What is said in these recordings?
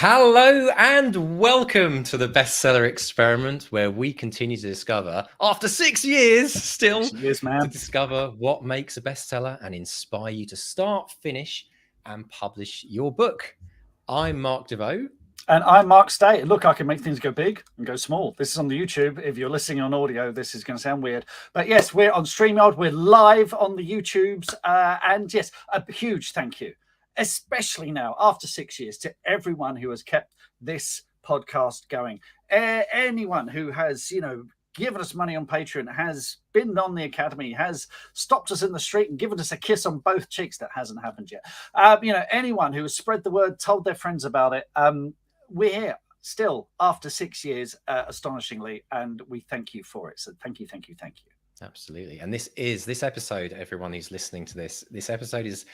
Hello and welcome to the Bestseller Experiment, where we continue to discover, after 6 years still, 6 years, man. to discover what makes a bestseller and inspire you to start, finish, and publish your book. I'm Mark DeVoe. And I'm Mark Stay. Look, I can make things go big and go small. This is on the YouTube. If you're listening on audio, this is going to sound weird. But yes, we're on StreamYard. We're live on the YouTubes. And yes, a huge thank you, especially now, after 6 years, to everyone who has kept this podcast going. Anyone who has, given us money on Patreon, has been on the Academy, has stopped us in the street and given us a kiss on both cheeks. That hasn't happened yet. Anyone who has spread the word, told their friends about it. We're here still after 6 years, astonishingly, and we thank you for it. So thank you. Absolutely. And this episode, everyone who's listening to this episode is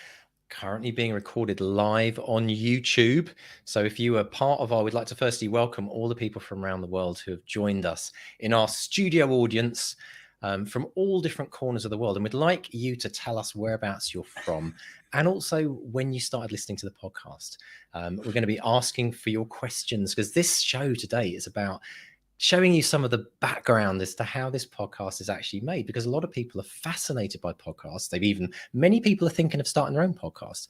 currently being recorded live on YouTube. So if you are part of we'd like to firstly welcome all the people from around the world who have joined us in our studio audience from all different corners of the world. And we'd like you to tell us whereabouts you're from and also when you started listening to the podcast. We're going to be asking for your questions because this show today is about showing you some of the background as to how this podcast is actually made, because a lot of people are fascinated by podcasts. Many people are thinking of starting their own podcast.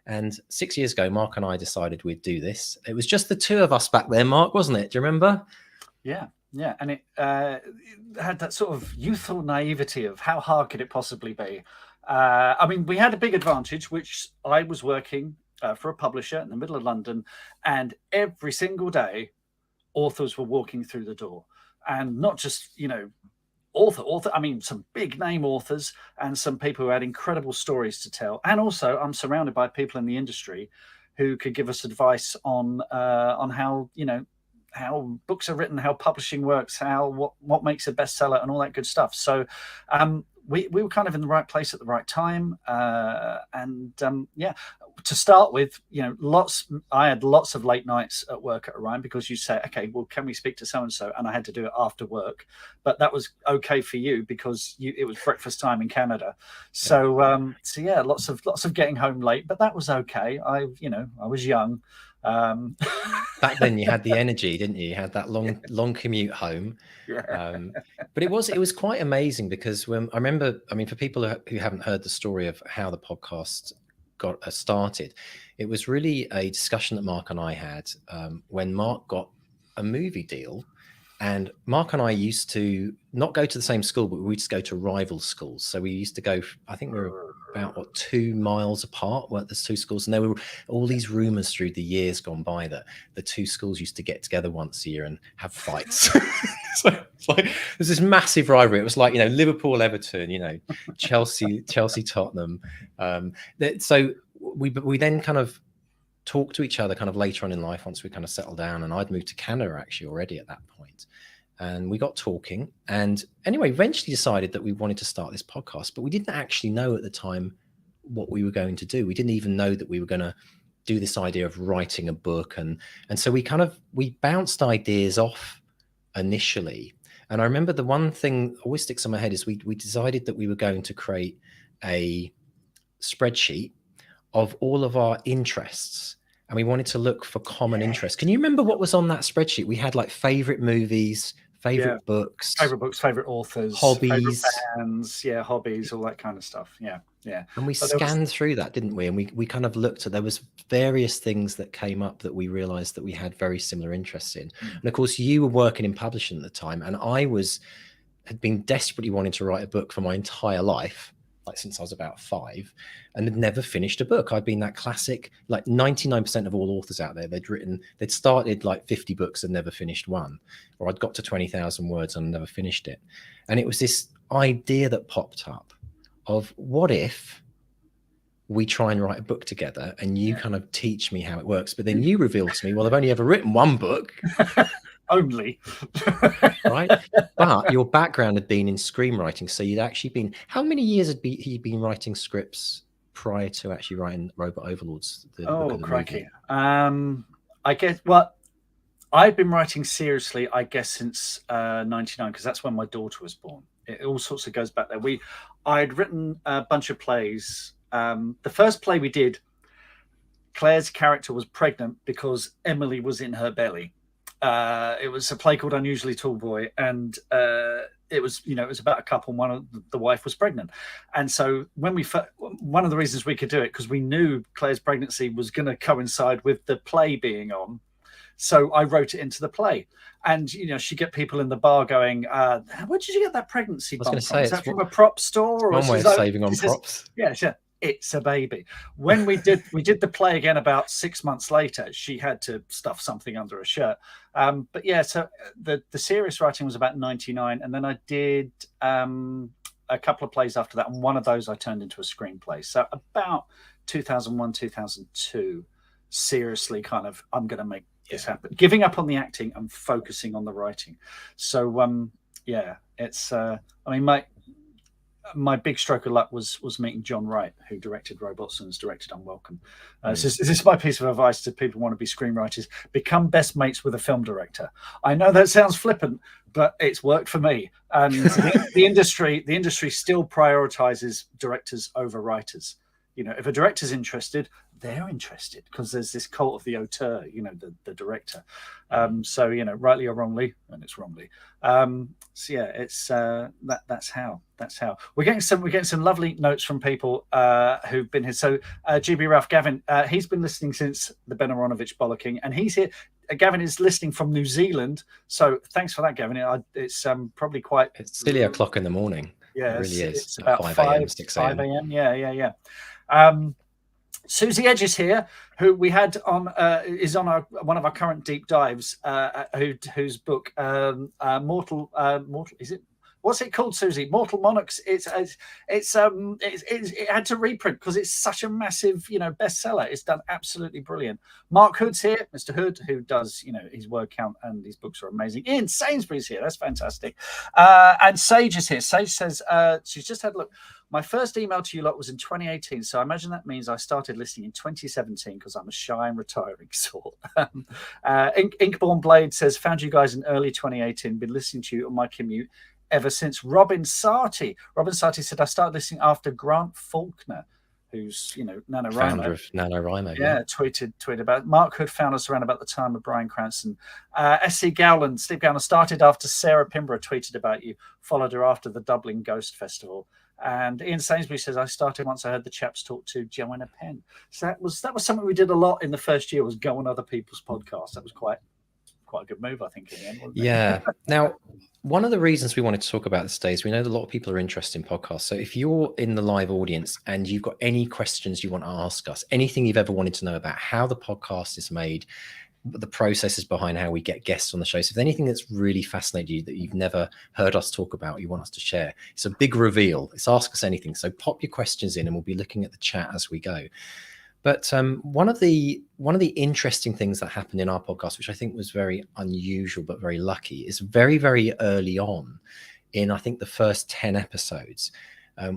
And 6 years ago, Mark and I decided we'd do this. It was just the two of us back there, Mark, wasn't it? Do you remember? Yeah. And it had that sort of youthful naivety of how hard could it possibly be? We had a big advantage, which I was working for a publisher in the middle of London, and every single day, authors were walking through the door, and not just author. I mean, some big name authors and some people who had incredible stories to tell. And also, I'm surrounded by people in the industry who could give us advice on how books are written, how publishing works, what makes a bestseller, and all that good stuff. So we were kind of in the right place at the right time, to start with, I had lots of late nights at work at Orion, because you say, okay, well, can we speak to so and so, and I had to do it after work, but that was okay for you because it was breakfast time in Canada. So lots of getting home late, but that was okay. I was young. Back then you had the energy, didn't you? You had that long commute home. But it was quite amazing, because when I remember, for people who haven't heard the story of how the podcast got started, it was really a discussion that Mark and I had when Mark got a movie deal. And Mark and I used to not go to the same school, but we used to go to rival schools. So we used to go, I think we were about 2 miles apart, weren't there, 2 schools? And there were all these rumors through the years gone by that the 2 schools used to get together once a year and have fights. So it's like there's this massive rivalry. It was like, Liverpool, Everton, Chelsea, Tottenham. So we then kind of talked to each other kind of later on in life, once we kind of settled down, and I'd moved to Canada actually already at that point. And we got talking, and anyway, eventually decided that we wanted to start this podcast, but we didn't actually know at the time what we were going to do. We didn't even know that we were going to do this idea of writing a book. And so we bounced ideas off initially. And I remember the one thing always sticks in my head is we decided that we were going to create a spreadsheet of all of our interests, and we wanted to look for common interests. Can you remember what was on that spreadsheet? We had like favorite movies, favorite books, favorite authors, hobbies, favorite bands, hobbies, all that kind of stuff. And we scanned through that, didn't we? And we kind of looked at, there was various things that came up that we realized that we had very similar interests in. And of course, you were working in publishing at the time, and I had been desperately wanting to write a book for my entire life, like since I was about 5, and had never finished a book. I'd been that classic, like 99% of all authors out there, they'd started like 50 books and never finished one, or I'd got to 20,000 words and never finished it. And it was this idea that popped up of, what if we try and write a book together, and you kind of teach me how it works, but then you reveal to me, well, I've only ever written one book. Only. Right? But your background had been in screenwriting, so you'd actually been, how many years had you been writing scripts prior to actually writing Robot Overlords? Crikey. I guess, well, I've been writing seriously, I guess, since 99, because that's when my daughter was born. It all sorts of goes back there. I'd written a bunch of plays. The first play we did, Claire's character was pregnant because Emily was in her belly. It was a play called Unusually Tall Boy, and it was about a couple, and one of the wife was pregnant. And so when one of the reasons we could do it, because we knew Claire's pregnancy was going to coincide with the play being on. So I wrote it into the play. And, she get people in the bar going, where did you get that pregnancy bump from? Is that from a prop store? One way of saving on props. Yeah, it's a baby. When we did the play again about 6 months later, she had to stuff something under her shirt. But yeah, so the serious writing was about 99. And then I did a couple of plays after that. And one of those I turned into a screenplay. So about 2001, 2002, seriously kind of, I'm going to make this happen, giving up on the acting and focusing on the writing. So it's my big stroke of luck was meeting John Wright, who directed Robots and has directed Unwelcome. This is my piece of advice to people who want to be screenwriters: become best mates with a film director. I know that sounds flippant, but it's worked for me. And the industry still prioritizes directors over writers. If a director's interested, they're interested, because there's this cult of the auteur, the director. So, rightly or wrongly, and it's wrongly. So yeah, it's that's how we're getting some lovely notes from people who've been here. So GB Ralph Gavin, he's been listening since the Ben Aronovich bollocking, and he's here. Gavin is listening from New Zealand, so thanks for that, Gavin. It's probably quite. It's silly o'clock in the morning. Yeah, it really is. It's about 5 a.m., 6 a.m. 5 a.m. Yeah. Susie Edge is here, who we had on is on one of our current deep dives. Whose book Mortal is it? What's it called, Susie? Mortal Monarchs. It had to reprint because it's such a massive bestseller. It's done absolutely brilliant. Mark Hood's here, Mr. Hood, who does his word count, and his books are amazing. Ian Sainsbury's here. That's fantastic. And Sage is here. Sage says she's just had a look. My first email to you lot was in 2018, so I imagine that means I started listening in 2017 because I'm a shy and retiring sort. Inkborn Blade says, found you guys in early 2018, been listening to you on my commute ever since. Robin Sarti said, I started listening after Grant Faulkner, who's NaNoWriMo. Founder of NaNoWriMo. Yeah, tweeted about it. Mark Hood found us around about the time of Bryan Cranston. Steve Gowland started after Sarah Pinborough tweeted about you, followed her after the Dublin Ghost Festival. And Ian Sainsbury says, I started once I heard the chaps talk to Joanna Penn. So that was something we did a lot in the first year, was go on other people's podcasts. That was quite a good move, I think, in the end, wasn't it? Yeah. Now, one of the reasons we wanted to talk about this today is we know that a lot of people are interested in podcasts. So if you're in the live audience and you've got any questions you want to ask us, anything you've ever wanted to know about how the podcast is made, the processes behind how we get guests on the show. So if there's anything that's really fascinated you that you've never heard us talk about, you want us to share, it's a big reveal. It's Ask Us Anything. So pop your questions in and we'll be looking at the chat as we go. But one of the interesting things that happened in our podcast, which I think was very unusual but very lucky, is very, very early on in, I think, the first 10 episodes,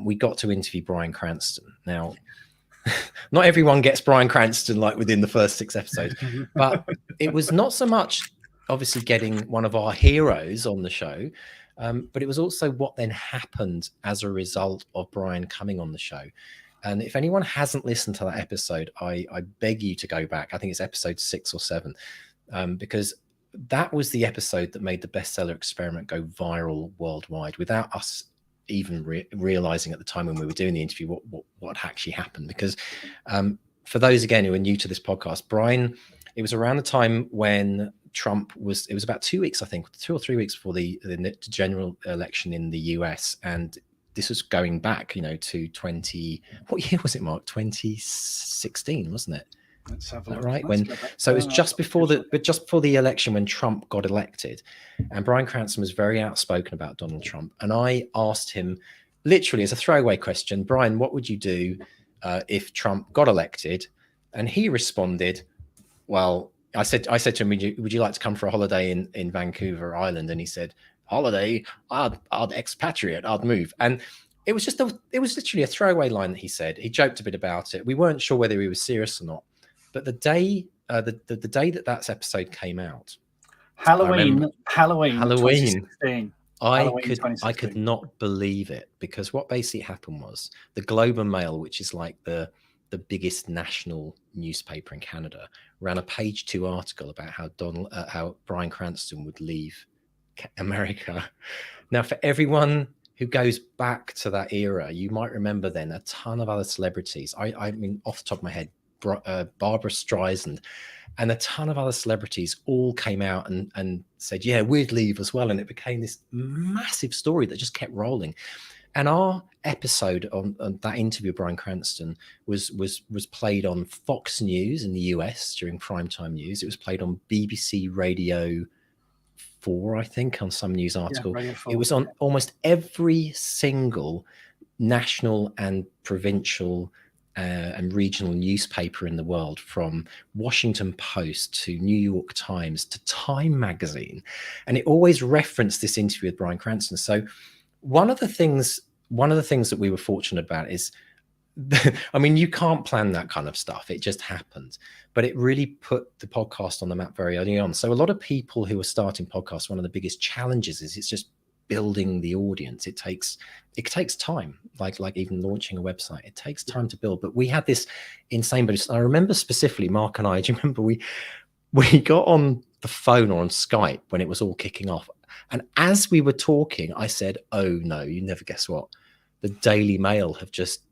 we got to interview Bryan Cranston. Now, not everyone gets Bryan Cranston like within the first 6 episodes, but it was not so much obviously getting one of our heroes on the show, but it was also what then happened as a result of Bryan coming on the show. And if anyone hasn't listened to that episode, I beg you to go back. I think it's episode 6 or 7, because that was the episode that made the Bestseller experiment go viral worldwide without us even realizing at the time when we were doing the interview what actually happened. Because for those, again, who are new to this podcast, Bryan, it was around the time when Trump it was about 2 weeks, I think, 2 or 3 weeks before the general election in the US. And this was going back, to what year was it, Mark? 2016, wasn't it? Let's have a look. Right? So it was just before the election when Trump got elected, and Bryan Cranston was very outspoken about Donald Trump. And I asked him, literally as a throwaway question, Bryan, what would you do if Trump got elected? And he responded, well, I said to him, would you like to come for a holiday in Vancouver Island? And he said, holiday, I'd expatriate, I'd move. And it was literally a throwaway line that he said. He joked a bit about it. We weren't sure whether he was serious or not. But the day that episode came out, Halloween 2016, I could not believe it, because what basically happened was the Globe and Mail, which is like the the biggest national newspaper in Canada, ran a page 2 article about how Bryan Cranston would leave America. Now, for everyone who goes back to that era, you might remember then a ton of other celebrities. I mean, off the top of my head, Barbara Streisand and a ton of other celebrities all came out and said, yeah, we'd leave as well. And it became this massive story that just kept rolling. And our episode on that interview with Bryan Cranston was played on Fox News in the US during primetime news. It was played on BBC Radio 4, I think, on some news article. Radio 4, it was on almost every single national and provincial and regional newspaper in the world, from Washington Post to New York Times to Time magazine. And it always referenced this interview with Bryan Cranston. So one of the things that we were fortunate about is, I mean, you can't plan that kind of stuff. It just happened. But it really put the podcast on the map very early on. So a lot of people who are starting podcasts, one of the biggest challenges is it's just building the audience. It takes time, like even launching a website. It takes time to build. But we had this insane, but I remember specifically, Mark and I, do you remember we got on the phone or on Skype when it was all kicking off. And as we were talking, I said, oh no, you never guess what? The Daily Mail have just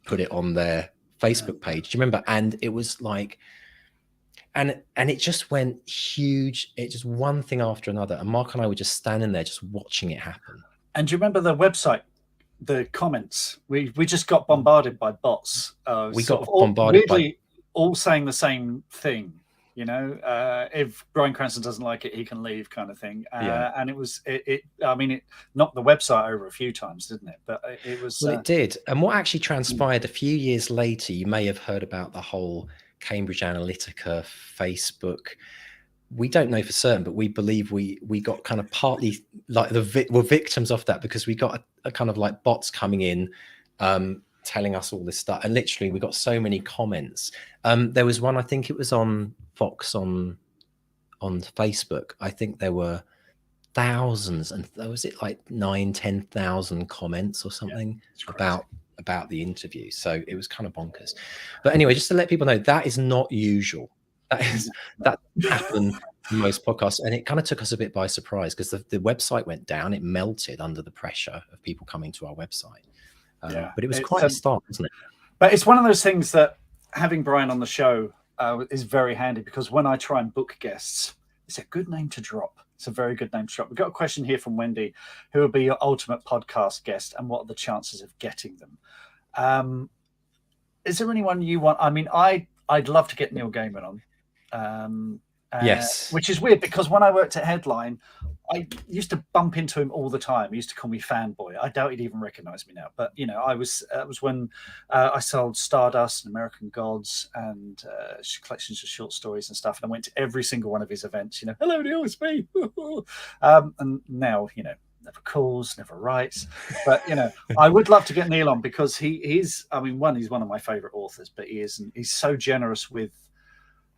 put it on their Facebook page. Do you remember? And it was like, and it just went huge. It just one thing after another. And Mark and I were just standing there, just watching it happen. And do you remember the website, the comments? We just got bombarded by bots. We got bombarded weirdly, all saying the same thing. You know, if Bryan Cranston doesn't like it, he can leave, kind of thing. And it knocked the website over a few times, didn't it? But it was. Well, it did. And what actually transpired a few years later, you may have heard about the whole Cambridge Analytica, Facebook. We don't know for certain, but we believe we got kind of partly like we're victims of that, because we got a kind of like bots coming in, telling us all this stuff. And literally we got so many comments. There was one, I think it was on Fox on Facebook. I think there were thousands, and was it like 10,000 comments or something about the interview. So it was kind of bonkers. But anyway, just to let people know, that is not usual. That happened in most podcasts, and it kind of took us a bit by surprise, because the website went down. It melted under the pressure of people coming to our website. But it was quite a start, wasn't it? But it's one of those things that having Bryan on the show is very handy, because when I try and book guests, it's a good name to drop. It's a very good name to drop. We've got a question here from Wendy: who would be your ultimate podcast guest, and what are the chances of getting them? Is there anyone you want? I mean, I'd love to get Neil Gaiman on. Yes. Which is weird, because when I worked at Headline, I used to bump into him all the time. He used to call me fanboy. I doubt he'd even recognize me now. But, you know, that was when I sold Stardust and American Gods and collections of short stories and stuff. And I went to every single one of his events, you know, hello, Neil, it's me. And now, you know, never calls, never writes. But, you know, I would love to get Neil on, because he's one of my favorite authors, but he's so generous with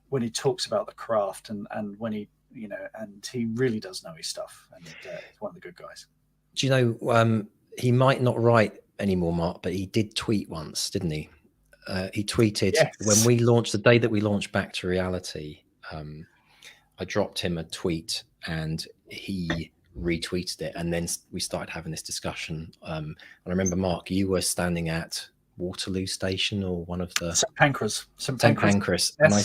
when he talks about the craft, and when he, you know, and he really does know his stuff, and he's one of the good guys. Do you know, he might not write anymore, Mark, but he did tweet once, didn't he? He tweeted, yes, when we launched, the day that we launched Back to Reality, I dropped him a tweet and he retweeted it, and then we started having this discussion. And I remember, Mark, you were standing at Waterloo Station, or one of the St Pancras, yes. And I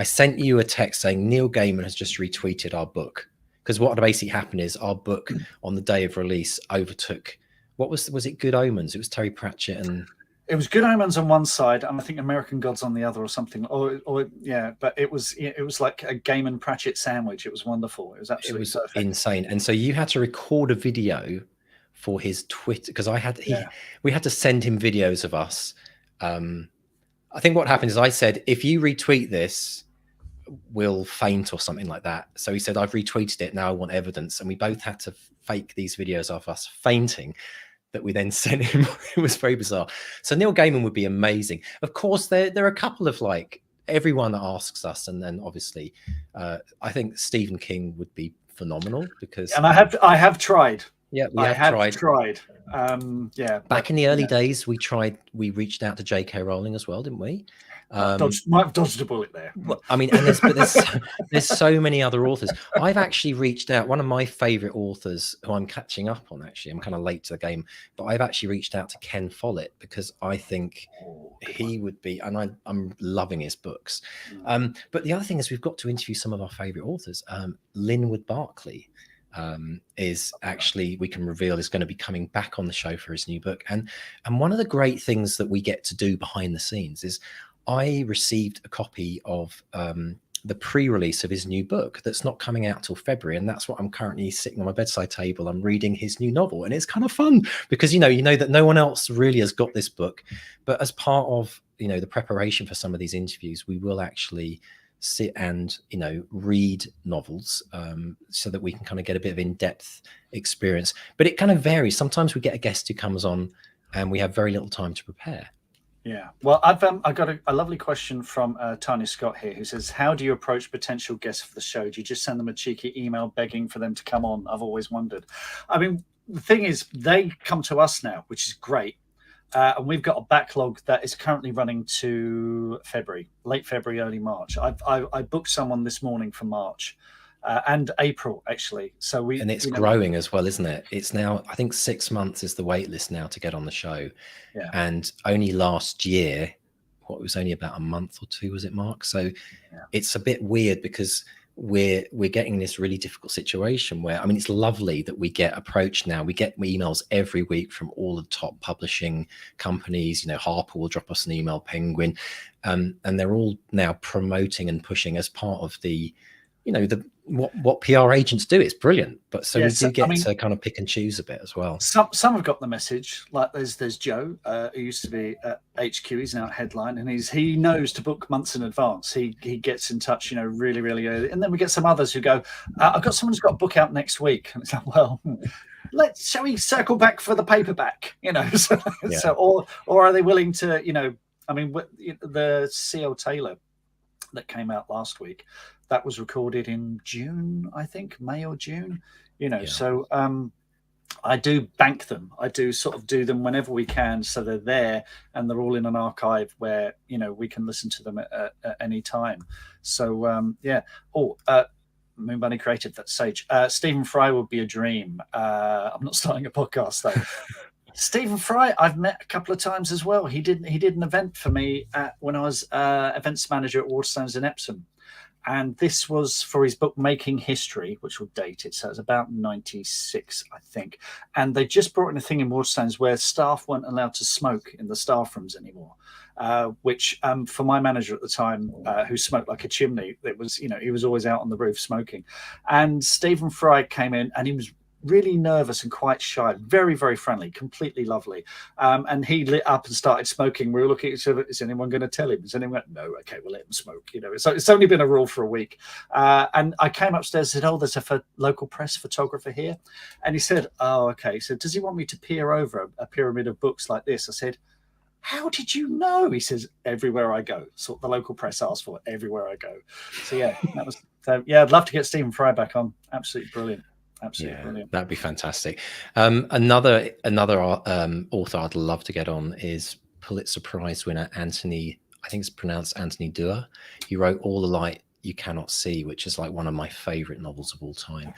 sent you a text saying Neil Gaiman has just retweeted our book, because what basically happened is our book on the day of release overtook, what was it, Good Omens? It was Terry Pratchett, and it was Good Omens on one side, and I think American Gods on the other, or something. Or yeah, but it was like a Gaiman Pratchett sandwich. It was wonderful. It was absolutely perfect. Insane. And so you had to record a video for his Twitter, because we had to send him videos of us. I think what happened is I said, if you retweet this, we'll faint or something like that. So he said, I've retweeted it, now I want evidence. And we both had to fake these videos of us fainting that we then sent him. It was very bizarre. So Neil Gaiman would be amazing. Of course, there are a couple of, like, everyone that asks us, and then obviously I think Stephen King would be phenomenal, because I have tried. Yeah, we I have have tried. tried. Yeah, Back in the early days, we reached out to J.K. Rowling as well, didn't we? might have dodged a bullet there. Well, I mean, and there's so many other authors. I've actually reached out. One of my favorite authors, who I'm catching up on, actually, I'm kind of late to the game, but I've actually reached out to Ken Follett because I think he would be, and I'm loving his books. But the other thing is, we've got to interview some of our favorite authors. Linwood Barclay is actually, we can reveal, is going to be coming back on the show for his new book. And one of the great things that we get to do behind the scenes is, I received a copy of the pre-release of his new book that's not coming out till February, and that's what I'm currently sitting on my bedside table. I'm reading his new novel, and it's kind of fun because you know that no one else really has got this book. But as part of the preparation for some of these interviews, we will actually sit and read novels so that we can kind of get a bit of in-depth experience. But it kind of varies. Sometimes we get a guest who comes on, and we have very little time to prepare. Yeah, well, I got a lovely question from Tanya Scott here, who says, how do you approach potential guests for the show? Do you just send them a cheeky email begging for them to come on? I've always wondered. I mean, the thing is, they come to us now, which is great. And we've got a backlog that is currently running to February, late February, early March. I booked someone this morning for March. And April, actually. So and it's growing as well, isn't it? It's now, I think 6 months is the wait list now to get on the show. Yeah. And only last year, it was only about a month or two, was it, Mark? So it's a bit weird because we're getting this really difficult situation where, I mean, it's lovely that we get approached now. We get emails every week from all the top publishing companies. Harper will drop us an email, Penguin, and they're all now promoting and pushing as part of the what PR agents do. It's brilliant, but so we do get to kind of pick and choose a bit as well. Some have got the message. Like there's Joe, who used to be at HQ. He's now at Headline, and he knows to book months in advance. He gets in touch, really, really early. And then we get some others who go, I've got someone who's got a book out next week, and it's like, well, shall we circle back for the paperback? So or are they willing to? I mean, the C.L. Taylor that came out last week, that was recorded in June, I think, May or June, So I do bank them. I do sort of do them whenever we can, so they're there and they're all in an archive where we can listen to them at any time. So Moon Bunny Creative, that's Sage. Stephen Fry would be a dream. I'm not starting a podcast though. Stephen Fry, I've met a couple of times as well. He did an event for me when I was events manager at Waterstones in Epsom. And this was for his book Making History, which will date it. So it's about 96, I think. And they just brought in a thing in Waterstones where staff weren't allowed to smoke in the staff rooms anymore, which for my manager at the time, who smoked like a chimney, it was, he was always out on the roof smoking. And Stephen Fry came in and he was really nervous and quite shy, very, very friendly, completely lovely. And he lit up and started smoking. We were looking at each other, is anyone going to tell him? Is anyone? No, okay, we'll let him smoke. So it's only been a rule for a week. And I came upstairs and said, oh, there's a local press photographer here. And he said, oh, okay. He said, does he want me to peer over a pyramid of books like this? I said, how did you know? He says, everywhere I go. So the local press asked for it, everywhere I go. So I'd love to get Stephen Fry back on. Absolutely brilliant. Absolutely brilliant. That'd be fantastic. Another author I'd love to get on is Pulitzer Prize winner Anthony, I think it's pronounced Anthony Doerr. He wrote All the Light You Cannot See, which is like one of my favorite novels of all time.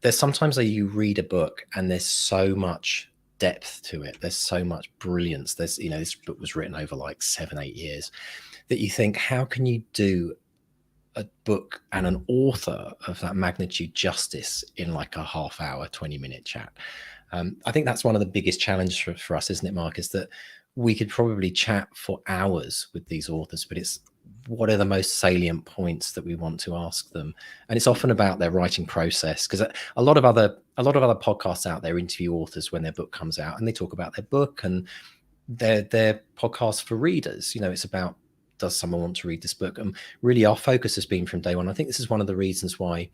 There's sometimes that you read a book and there's so much depth to it. There's so much brilliance. There's, this book was written over like 7-8 years that you think, how can you do a book and an author of that magnitude justice in like a half-hour, 20-minute chat? I think that's one of the biggest challenges for us, isn't it, Mark? Is that we could probably chat for hours with these authors, but it's what are the most salient points that we want to ask them? And it's often about their writing process, because a lot of other podcasts out there interview authors when their book comes out, and they talk about their book and their podcasts for readers. It's about, does someone want to read this book? And really our focus has been from day one. I think this is one of the reasons why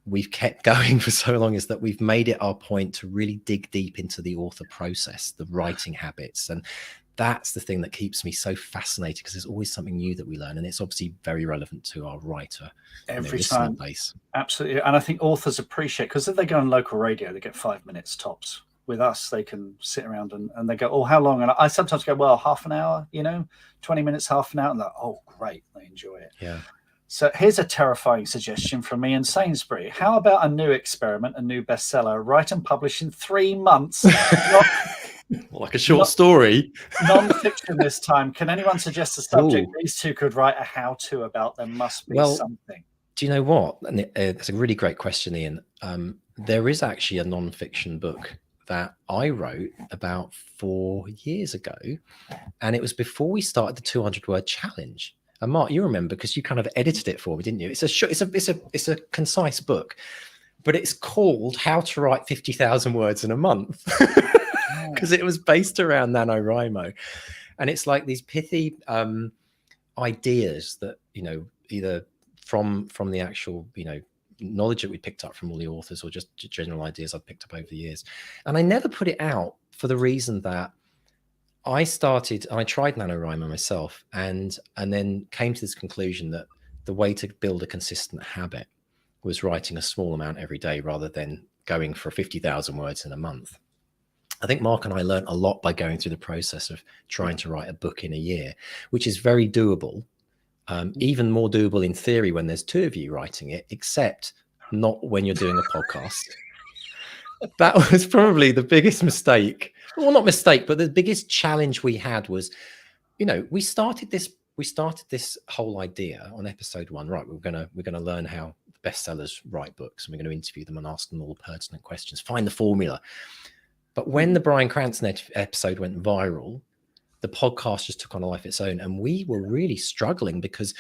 we've kept going for so long, is that we've made it our point to really dig deep into the author process, the writing habits. And that's the thing that keeps me so fascinated, because there's always something new that we learn, and it's obviously very relevant to our writer Every listener time. base. Absolutely. And I think authors appreciate, because if they go on local radio, they get 5 minutes tops. With us, they can sit around and they go, oh, how long? And I sometimes go, well, half an hour, 20 minutes, half an hour. And they're, oh, great. They enjoy it. Yeah. So here's a terrifying suggestion from me and Sainsbury. How about a new experiment, a new bestseller, write and publish in 3 months? Like a short story. Non-fiction this time. Can anyone suggest a subject these two could write a how-to about? There must be something. Do you know what? It's a really great question, Ian. There is actually a non-fiction book that I wrote about 4 years ago, and it was before we started the 200-word challenge. And Mark, you remember, because you kind of edited it for me, didn't you? It's a concise book, but it's called How to Write 50,000 Words in a Month, because it was based around NaNoWriMo, and it's like these pithy ideas that either from the actual knowledge that we picked up from all the authors, or just general ideas I've picked up over the years. And I never put it out for the reason that I tried NaNoWriMo myself, and then came to this conclusion that the way to build a consistent habit was writing a small amount every day rather than going for 50,000 words in a month. I think Mark and I learned a lot by going through the process of trying to write a book in a year, which is very doable. Even more doable in theory when there's 2 of you writing it, except not when you're doing a podcast. That was probably the biggest mistake. Well, not mistake, but the biggest challenge we had was, we started this whole idea on episode 1. Right, we're gonna learn how bestsellers write books, and we're going to interview them and ask them all the pertinent questions, find the formula. But when the Bryan Cranston episode went viral, the podcast just took on a life of its own, and we were really struggling because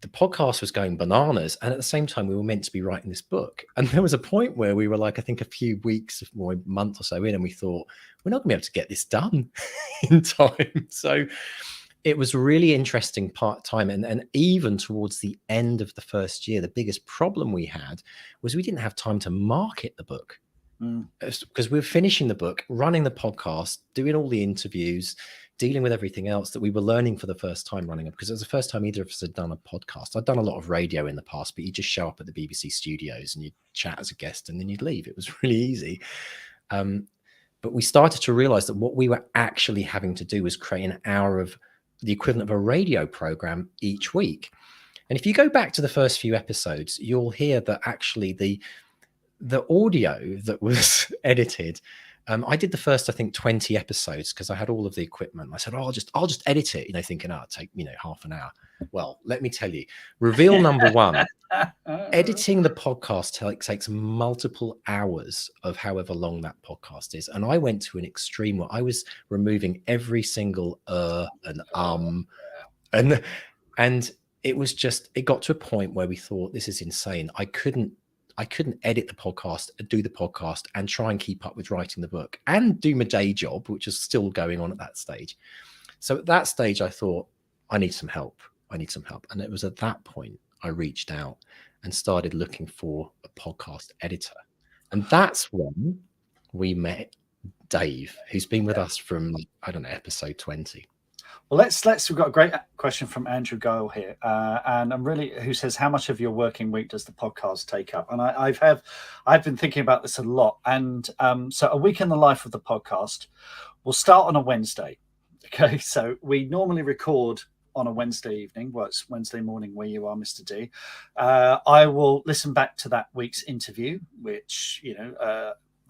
the podcast was going bananas, and at the same time we were meant to be writing this book. And there was a point where we were like, I think a few weeks or a month or so in, and we thought, we're not gonna be able to get this done in time. So it was really interesting time, and even towards the end of the first year, the biggest problem we had was we didn't have time to market the book, because we were finishing the book, running the podcast, doing all the interviews, dealing with everything else that we were learning for the first time running it, because it was the first time either of us had done a podcast. I'd done a lot of radio in the past, but you just show up at the BBC studios and you'd chat as a guest and then you'd leave. It was really easy. But we started to realize that what we were actually having to do was create an hour of the equivalent of a radio program each week. And if you go back to the first few episodes, you'll hear that actually the audio that was edited, I did the first, I think, 20 episodes because I had all of the equipment. I said, I'll just edit it, thinking, it'll take, half an hour. Well, let me tell you, reveal number 1, editing the podcast takes multiple hours of however long that podcast is. And I went to an extreme where I was removing every single and it was just, it got to a point where we thought, this is insane. I couldn't edit the podcast, do the podcast, and try and keep up with writing the book and do my day job, which is still going on at that stage. So at that stage, I thought, I need some help. And it was at that point I reached out and started looking for a podcast editor. And that's when we met Dave, who's been with us from, I don't know, episode 20. Well, we've got a great question from Andrew Guile here, and who says, how much of your working week does the podcast take up? And I've been thinking about this a lot. And so a week in the life of the podcast will start on a Wednesday. Okay, so we normally record on a Wednesday evening. Well, it's Wednesday morning where you are, Mr. D. I will listen back to that week's interview, which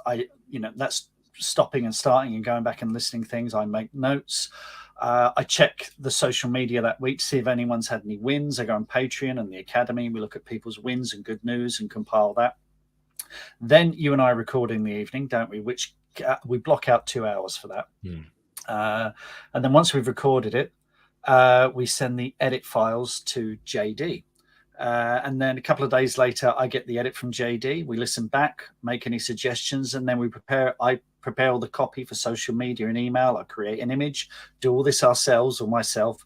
that's stopping and starting and going back and listening things. I make notes. I check the social media that week to see if anyone's had any wins. I go on Patreon and the Academy. We look at people's wins and good news and compile that. Then you and I record in the evening, don't we? Which we block out 2 hours for that. And then once we've recorded it, we send the edit files to JD. And then a couple of days later, I get the edit from JD. We listen back, make any suggestions, and then I prepare all the copy for social media and email. I create an image, do all this ourselves or myself.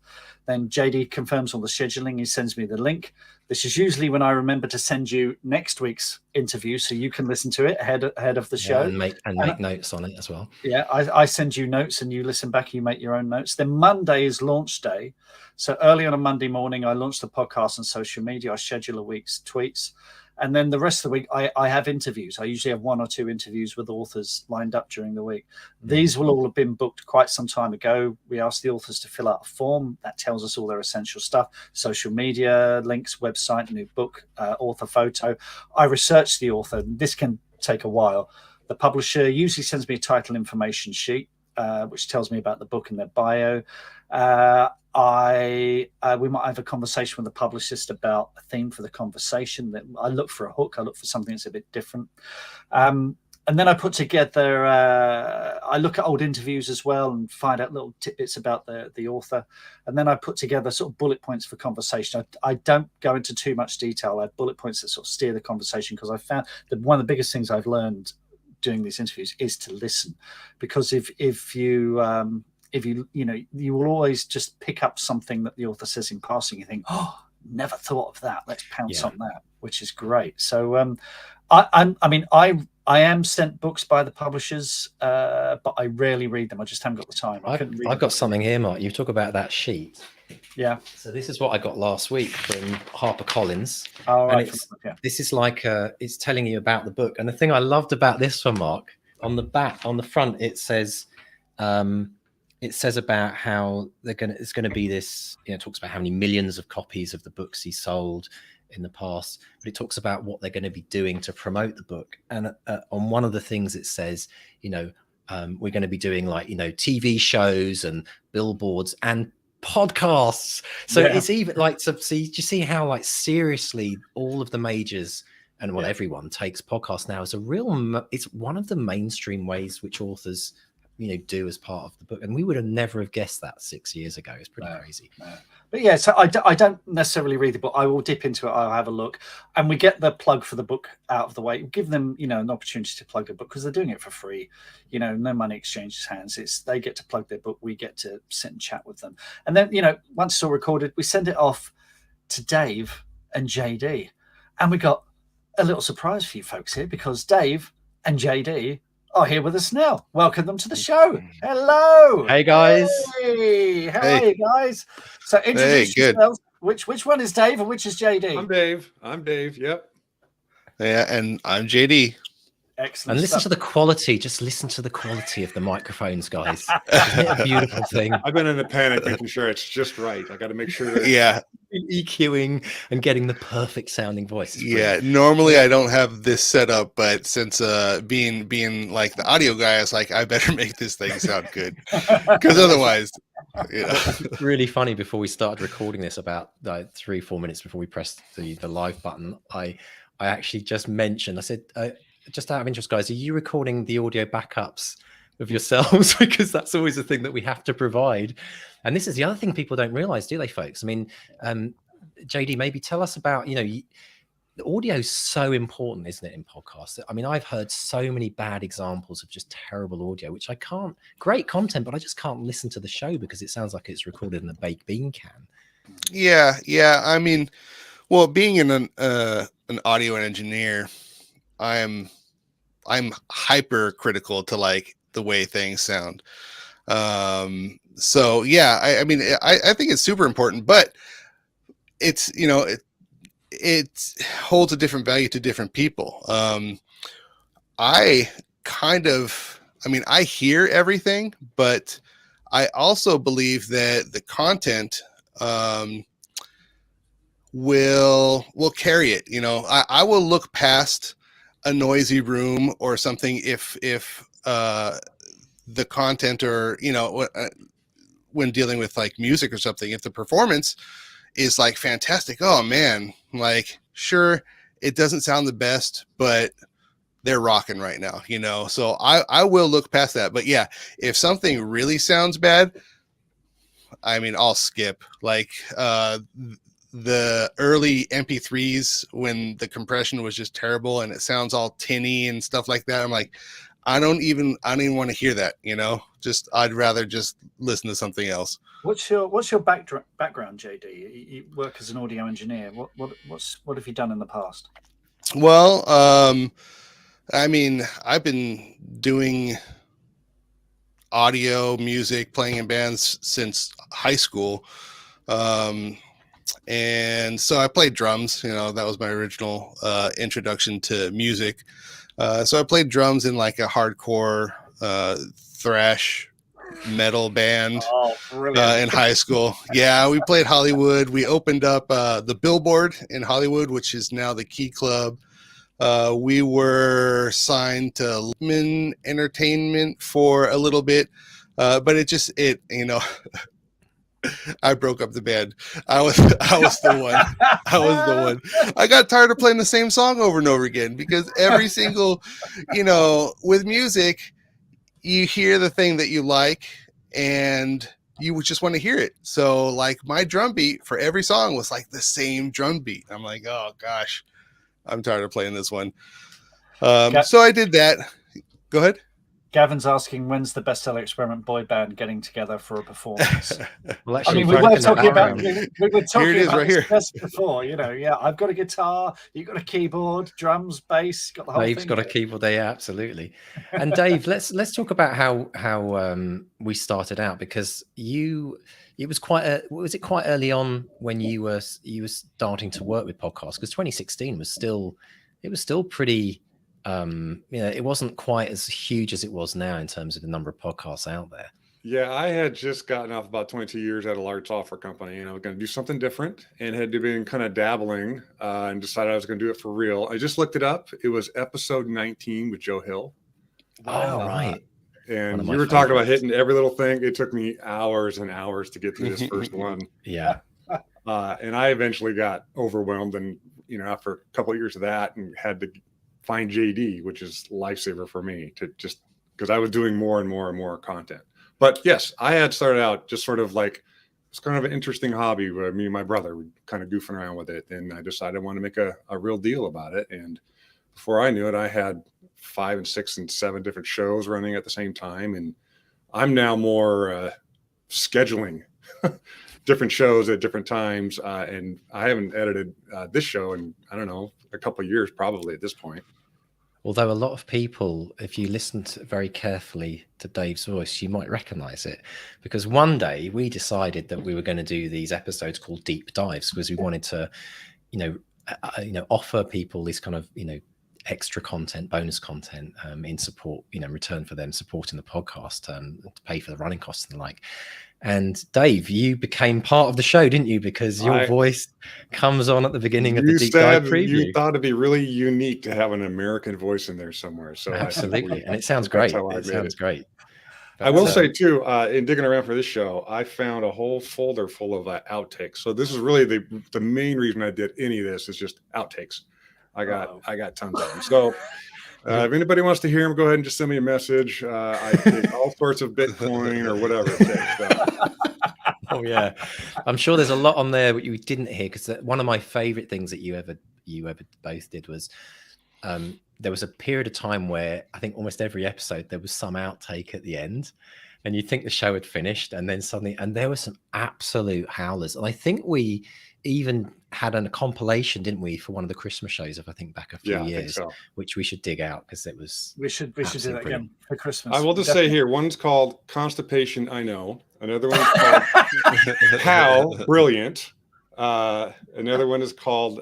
Then JD confirms all the scheduling. He sends me the link. This is usually when I remember to send you next week's interview, so you can listen to it ahead of the show and make notes on it as well. Yeah, I send you notes and you listen back. You make your own notes. Then Monday is launch day. So early on a Monday morning, I launch the podcast on social media. I schedule a week's tweets. And then the rest of the week, I have interviews. I usually have 1 or 2 interviews with authors lined up during the week. These will all have been booked quite some time ago. We ask the authors to fill out a form that tells us all their essential stuff: social media, links, website, new book, author photo. I research the author. This can take a while. The publisher usually sends me a title information sheet, which tells me about the book and their bio. We might have a conversation with the publicist about a theme for the conversation. That I look for a hook. I look for something that's a bit different. And then I put together, I look at old interviews as well and find out little tidbits about the author. And then I put together sort of bullet points for conversation. I don't go into too much detail. I have bullet points that sort of steer the conversation, because I found that one of the biggest things I've learned doing these interviews is to listen. Because if you you will always just pick up something that the author says in passing. You think, oh, never thought of that. Let's pounce on that, which is great. So I am sent books by the publishers, but I rarely read them. I just haven't got the time. I've got something here, Mark. You talk about that sheet. Yeah. So this is what I got last week from HarperCollins. Oh, and right. This is like it's telling you about the book. And the thing I loved about this one, Mark, on the front, it says about how it's going to be this, it talks about how many millions of copies of the books he sold in the past, but it talks about what they're going to be doing to promote the book. And on one of the things it says, we're going to be doing like, TV shows and billboards and podcasts. So it's even like, so you see how like seriously all of the majors and everyone takes podcasts now as it's one of the mainstream ways which authors do as part of the book. And we would have never have guessed that 6 years ago. It's pretty crazy. But yeah, so I don't necessarily read the book. I will dip into it. I'll have a look, and we get the plug for the book out of the way. Give them, an opportunity to plug the book, because they're doing it for free. No money exchanges hands. They get to plug their book. We get to sit and chat with them. And then, once it's all recorded, we send it off to Dave and JD. And we got a little surprise for you folks here, because Dave and JD are here with us now. Welcome them to the show. Hello. Hey guys. Hey. How are you guys? So introduce yourselves. Which one is Dave and which is JD? I'm Dave. Yep. Yeah, and I'm JD. Excellent. And listen to the quality. Just listen to the quality of the microphones, guys. Isn't it a beautiful thing? I've been in a panic making sure it's just right. I got to make sure that EQing and getting the perfect sounding voice. Yeah, normally I don't have this set up, but since being like the audio guy, I was like, I better make this thing sound good, because otherwise, It's really funny. Before we started recording this, about like 3-4 minutes before we pressed the live button, I actually just mentioned, I said, just out of interest, guys, are you recording the audio backups of yourselves? Because that's always the thing that we have to provide. And this is the other thing people don't realize, do they, folks? I mean, JD, maybe tell us about, the audio is so important, isn't it, in podcasts? I mean, I've heard so many bad examples of just terrible audio, which great content, but I just can't listen to the show because it sounds like it's recorded in a baked bean can. Yeah. I mean, well, being an audio engineer, I'm hyper critical to like the way things sound. So yeah, I mean, I think it's super important, but it's, it holds a different value to different people. I hear everything, but I also believe that the content, will carry it. I will look past a noisy room or something if the content, or when dealing with like music or something, if the performance is like fantastic, oh man, like sure, it doesn't sound the best, but they're rocking right now, so I will look past that. But yeah, if something really sounds bad, I mean, I'll skip. Like the early MP3s when the compression was just terrible and it sounds all tinny and stuff like that, I'm like, I don't even want to hear that, you know. Just I'd rather just listen to something else. What's your background, JD? You work as an audio engineer. What have you done in the past? Well, I mean, I've been doing audio, music, playing in bands since high school. And so I played drums, you know, that was my original introduction to music. So I played drums in like a hardcore thrash metal band in high school. Yeah, we played Hollywood. We opened up the Billboard in Hollywood, which is now the Key Club. We were signed to Lehman Entertainment for a little bit, but it you know, I broke up the band. I was the one. I was the one. I got tired of playing the same song over and over again because every single, you know, with music, you hear the thing that you like and you would just want to hear it. So like my drum beat for every song was like the same drum beat. I'm like, oh gosh, I'm tired of playing this one. So I did that. Go ahead. Gavin's asking, when's the Bestseller Experiment boy band getting together for a performance? Well, I actually, mean, we were talking about background. we were talking Here it is, about right this here. just before. You know, yeah, I've got a guitar, you've got a keyboard, drums, bass, got the whole Dave's thing. got a keyboard there, yeah, absolutely. And Dave, let's talk about how we started out, because it was quite early on when you were starting to work with podcasts, because 2016 was still pretty it wasn't quite as huge as it was now in terms of the number of podcasts out there. Yeah, I had just gotten off about 22 years at a large software company, and I was going to do something different, and had been kind of dabbling, and decided I was going to do it for real. I just looked it up. It was episode 19 with Joe Hill. Oh, right. And you were talking about hitting every little thing. It took me hours and hours to get through this first one. Yeah. And I eventually got overwhelmed, and after a couple of years of that, and had to find JD, which is lifesaver for me, to just because I was doing more and more and more content. But yes, I had started out just sort of like, it's kind of an interesting hobby where me and my brother were kind of goofing around with it. And I decided I wanted to make a real deal about it. And before I knew it, I had 5 and 6 and 7 different shows running at the same time. And I'm now more scheduling different shows at different times. And I haven't edited this show in, I don't know, a couple of years probably at this point. Although a lot of people, if you listened very carefully to Dave's voice, you might recognize it, because one day we decided that we were going to do these episodes called deep dives, because we wanted to, offer people this kind of, extra content, bonus content in support, return for them supporting the podcast, to pay for the running costs and the like. And Dave, you became part of the show, didn't you? Because your voice comes on at the beginning of the deep dive preview. You thought it'd be really unique to have an American voice in there somewhere. So absolutely, and it sounds great. It sounds great. I will say too, in digging around for this show, I found a whole folder full of outtakes. So this is really the main reason I did any of this is just outtakes. I got tons of them. So if anybody wants to hear them, go ahead and just send me a message. I take all sorts of Bitcoin or whatever it takes. So. Oh yeah, I'm sure there's a lot on there that you didn't hear, because one of my favorite things that you ever both did was there was a period of time where I think almost every episode there was some outtake at the end, and you'd think the show had finished, and then suddenly, and there were some absolute howlers. And I think we even had a compilation, didn't we, for one of the Christmas shows of, I think, back a few years, which we should dig out, because it was we should do that again for Christmas. I will just say here, one's called Constipation, I Know. Another one's called How Brilliant. Another one is called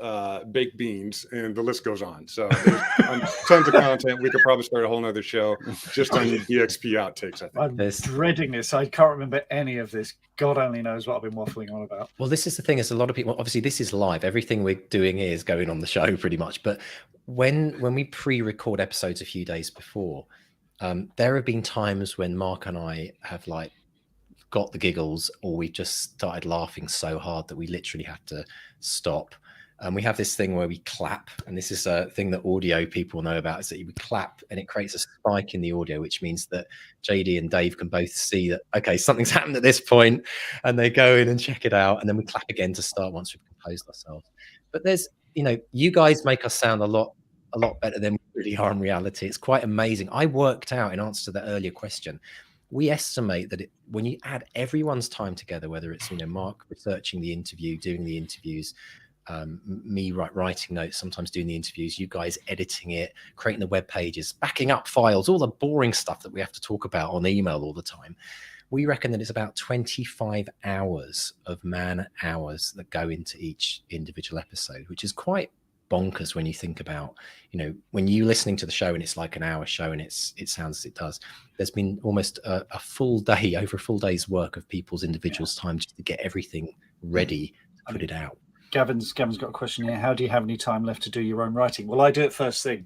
Baked Beans, and the list goes on. So there's tons of content. We could probably start a whole nother show just on BXP outtakes, I think. I'm dreading this. I can't remember any of this. God only knows what I've been waffling on about. Well, this is the thing, is a lot of people, obviously this is live. Everything we're doing here is going on the show pretty much. But when we pre-record episodes a few days before, there have been times when Mark and I have got the giggles, or we just started laughing so hard that we literally had to stop. And we have this thing where we clap, and this is a thing that audio people know about, is that we clap and it creates a spike in the audio, which means that JD and Dave can both see that, okay, something's happened at this point, and they go in and check it out, and then we clap again to start once we've composed ourselves. But there's, you guys make us sound a lot a lot better than we really are in reality. It's quite amazing. I worked out, in answer to that earlier question, we estimate that when you add everyone's time together, whether it's, Mark researching the interview, doing the interviews, me writing notes, sometimes doing the interviews, you guys editing it, creating the web pages, backing up files, all the boring stuff that we have to talk about on email all the time. We reckon that it's about 25 hours of man hours that go into each individual episode, which is quite bonkers when you think about, when you're listening to the show and it's like an hour show and it sounds as it does. There's been almost a full day, over a full day's work of people's individuals' time just to get everything ready to put it out. Gavin's got a question here. How do you have any time left to do your own writing? Well, I do it first thing.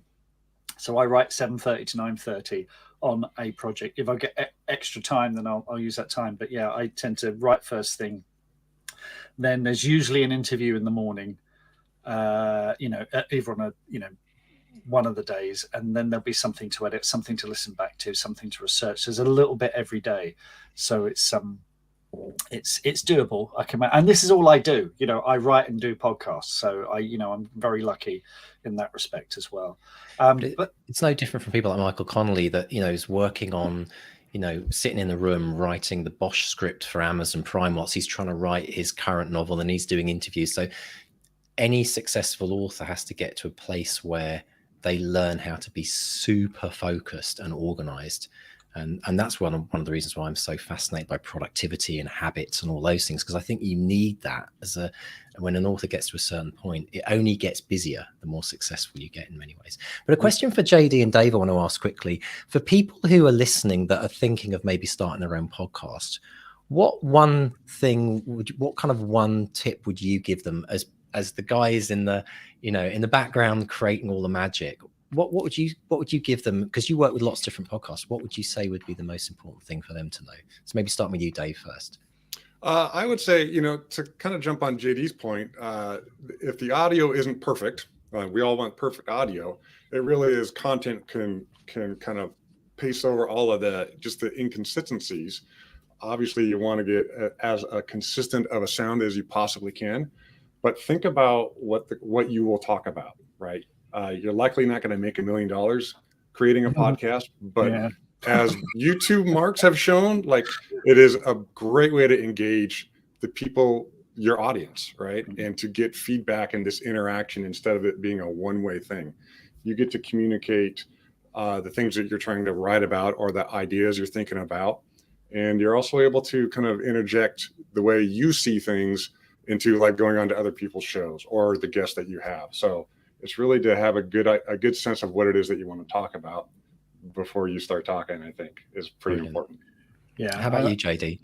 So I write 7:30 to 9:30 on a project. If I get extra time, then I'll use that time. But yeah, I tend to write first thing. Then there's usually an interview in the morning, either on one of the days, and then there'll be something to edit, something to listen back to, something to research. There's a little bit every day. So it's doable. And this is all I do. I write and do podcasts, so I'm very lucky in that respect as well. But it's no different from people like Michael Connolly that is working on, sitting in the room writing the Bosch script for Amazon Prime whilst he's trying to write his current novel, and he's doing interviews. So any successful author has to get to a place where they learn how to be super focused and organized. And that's one of the reasons why I'm so fascinated by productivity and habits and all those things, because I think you need that when an author gets to a certain point, it only gets busier the more successful you get in many ways. But a question for JD and Dave I want to ask quickly. For people who are listening that are thinking of maybe starting their own podcast, what kind of one tip would you give them as the guys in the background creating all the magic? What would you give them? Because you work with lots of different podcasts. What would you say would be the most important thing for them to know? So maybe start with you, Dave, first. I would say, to kind of jump on JD's point, if the audio isn't perfect, we all want perfect audio. It really is content can kind of pace over all of the inconsistencies. Obviously, you want to get as consistent of a sound as you possibly can, but think about what you will talk about, right? You're likely not going to make $1 million creating a podcast, but as YouTube marks have shown, it is a great way to engage the people, your audience, right? And to get feedback and this interaction instead of it being a one-way thing. You get to communicate the things that you're trying to write about or the ideas you're thinking about. And you're also able to kind of interject the way you see things into going on to other people's shows or the guests that you have. So it's really to have a good sense of what it is that you want to talk about before you start talking, I think is pretty important. Yeah. How about you, JD?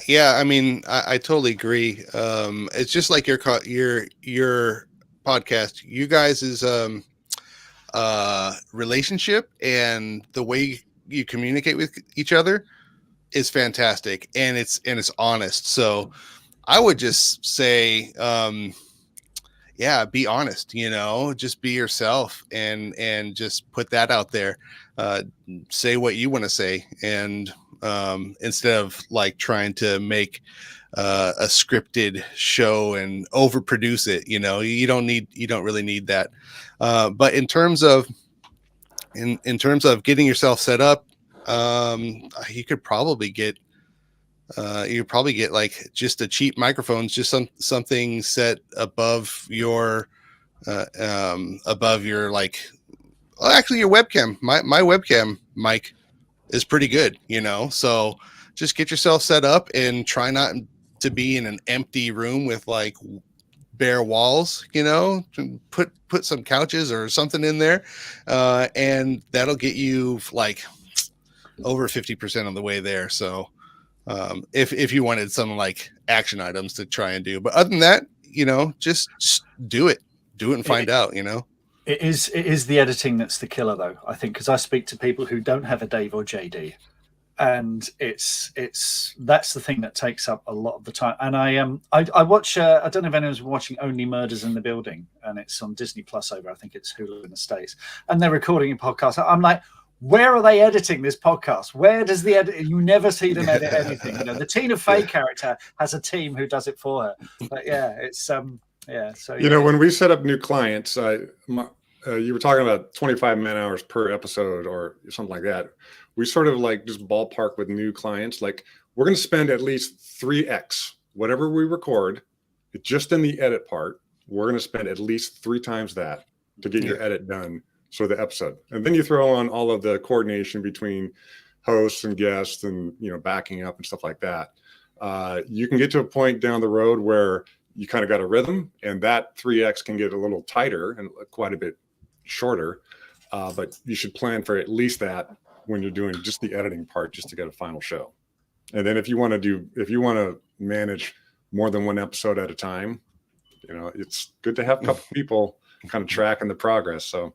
Yeah, I mean, I totally agree. It's just like your podcast, you guys' relationship and the way you communicate with each other is fantastic, and it's honest. So I would just say, be honest, just be yourself and just put that out there. Say what you want to say. And instead of trying to make a scripted show and overproduce it, you don't really need that. But in terms of getting yourself set up, you could probably get just a cheap microphone, just something set above your actually your webcam. My webcam mic is pretty good, so just get yourself set up and try not to be in an empty room with bare walls, put some couches or something in there, and that'll get you over 50% on the way there. So if you wanted some action items to try and do, but other than that, just do it and find out. It is the editing that's the killer, though, I think, because I speak to people who don't have a Dave or JD, and it's that's the thing that takes up a lot of the time. And I watch I don't know if anyone's watching Only Murders in the Building, and it's on Disney Plus over, I think it's Hulu in the States, and they're recording a podcast. I'm like, where are they editing this podcast? Where does the edit? You never see them edit anything. The Tina Fey character has a team who does it for her. But yeah, it's Yeah. So You know, when we set up new clients, you were talking about 25 man hours per episode or something like that. We sort of like just ballpark with new clients. Like we're going to spend at least 3x whatever we record, just in the edit part. We're going to spend at least 3 times that to get your edit done for the episode. And then you throw on all of the coordination between hosts and guests and, you know, backing up and stuff like that. You can get to a point down the road where you kind of got a rhythm, and that 3x can get a little tighter and quite a bit shorter. But you should plan for at least that when you're doing just the editing part, just to get a final show. And then if you want to manage more than one episode at a time, you know, it's good to have a couple people kind of tracking the progress. So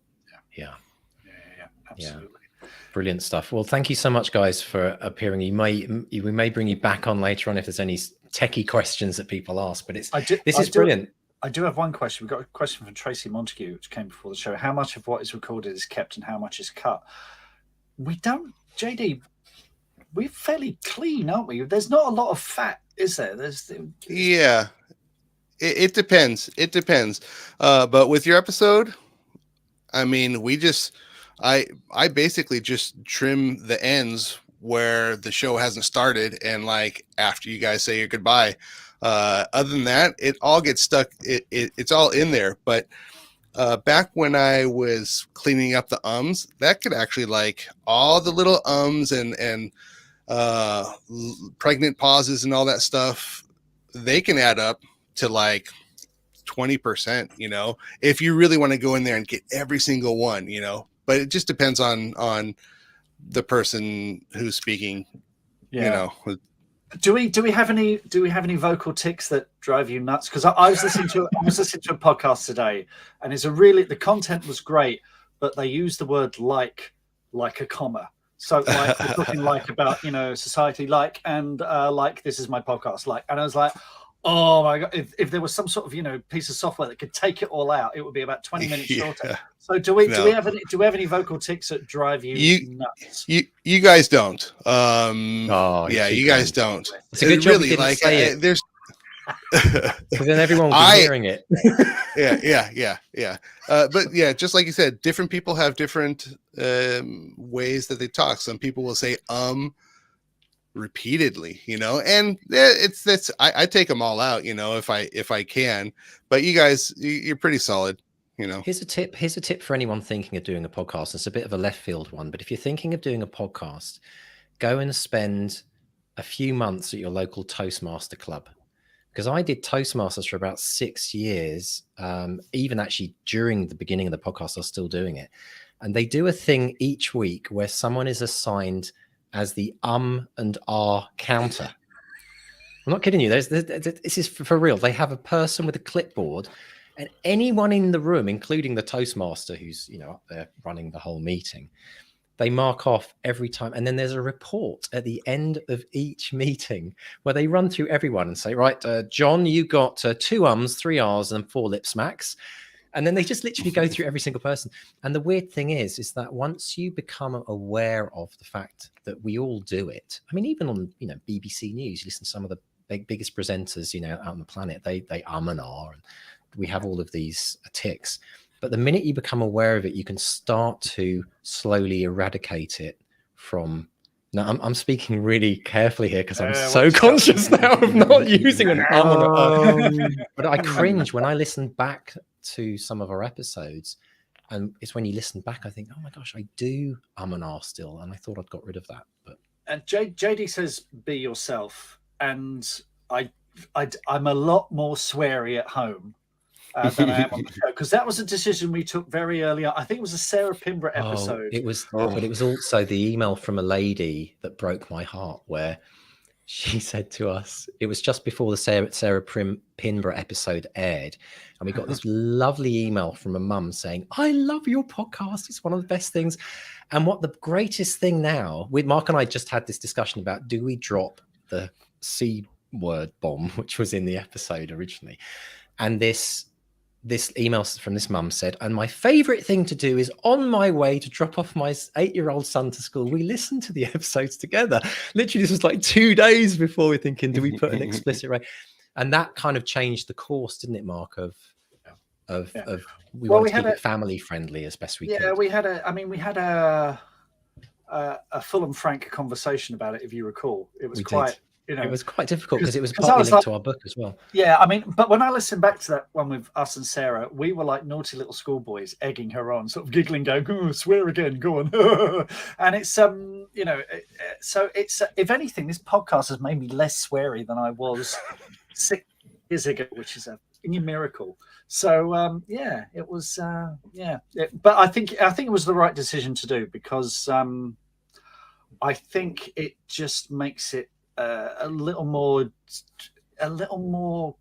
yeah, absolutely. Brilliant stuff. Well, thank you so much, guys, for appearing. We may bring you back on later on if there's any techie questions that people ask. But this is brilliant. I do have one question. We've got a question from Tracy Montague, which came before the show. How much of what is recorded is kept and how much is cut? We don't, JD, we're fairly clean, aren't we? There's not a lot of fat, is there? Yeah. It depends. It depends. But with your episode, I mean, I basically just trim the ends where the show hasn't started, and like after you guys say your goodbye. Other than that, it all gets stuck. It's all in there. But back when I was cleaning up the ums, that could actually, like, all the little ums and pregnant pauses and all that stuff, they can add up to like 20%, you know, if you really want to go in there and get every single one, you know. But it just depends on the person who's speaking, you know. Do we have any vocal tics that drive you nuts? Because I was listening to a podcast today, and the content was great, but they used the word like a comma. So like we're talking like about, you know, society, like, and like this is my podcast, like, and I was like, oh my god, if there was some sort of, you know, piece of software that could take it all out, it would be about 20 minutes shorter. So do we have any vocal tics that drive you nuts? You guys don't. You guys don't. It's a good job really, like there's because then everyone will be hearing it. yeah. But yeah, just like you said, different people have different ways that they talk. Some people will say repeatedly, you know, and I take them all out, you know, if I can. But you guys, you're pretty solid, you know. Here's a tip for anyone thinking of doing a podcast. It's a bit of a left field one, but if you're thinking of doing a podcast, go and spend a few months at your local Toastmaster club. Because I did Toastmasters for about 6 years. Even actually during the beginning of the podcast, I was still doing it. And they do a thing each week where someone is assigned as the and counter. I'm not kidding you. This is for real. They have a person with a clipboard, and anyone in the room, including the Toastmaster, who's, you know, up there running the whole meeting, they mark off every time. And then there's a report at the end of each meeting where they run through everyone and say, right, John, you got 2 ums, 3 Rs, and 4 lip smacks. And then they just literally go through every single person. And the weird thing is that once you become aware of the fact that we all do it, I mean, even on, you know, BBC News, you listen to some of the biggest presenters, you know, out on the planet, they and ah, and we have all of these tics. But the minute you become aware of it, you can start to slowly eradicate it from. Now, I'm speaking really carefully here because I'm so conscious now of not using an but I cringe when I listen back to some of our episodes, and it's when you listen back, I think, oh my gosh, I do and ah still, and I thought I'd got rid of that. But and JD says, be yourself, and I'm a lot more sweary at home than I am on the show, because that was a decision we took very early on. I think it was a Sarah Pinborough episode. It was, but it was also the email from a lady that broke my heart, where she said to us, it was just before the Sarah Pinborough episode aired, and we got this lovely email from a mum saying, I love your podcast, it's one of the best things. And what the greatest thing now, with Mark and I just had this discussion about, do we drop the C word bomb, which was in the episode originally? And this email from this mum said, and my favorite thing to do is on my way to drop off my 8-year-old son to school, we listen to the episodes together. Literally, this was like 2 days before we're thinking, do we put an explicit rate? and that kind of changed the course, didn't it, Mark? Of we Well, wanted we to had keep it family friendly as best we yeah, could. we had a full and frank conversation about it, if you recall. It was We quite, did. you know, It was quite difficult because it was 'cause I partly was linked like- to our book as well. Yeah, I mean, but when I listen back to that one with us and Sarah, we were like naughty little schoolboys egging her on, sort of giggling, going, "Oh, swear again, go on." And it's you know, so it's if anything, this podcast has made me less sweary than I was 6 years ago, which is a miracle. So yeah, it was but I think it was the right decision to do, because I think it just makes it a little more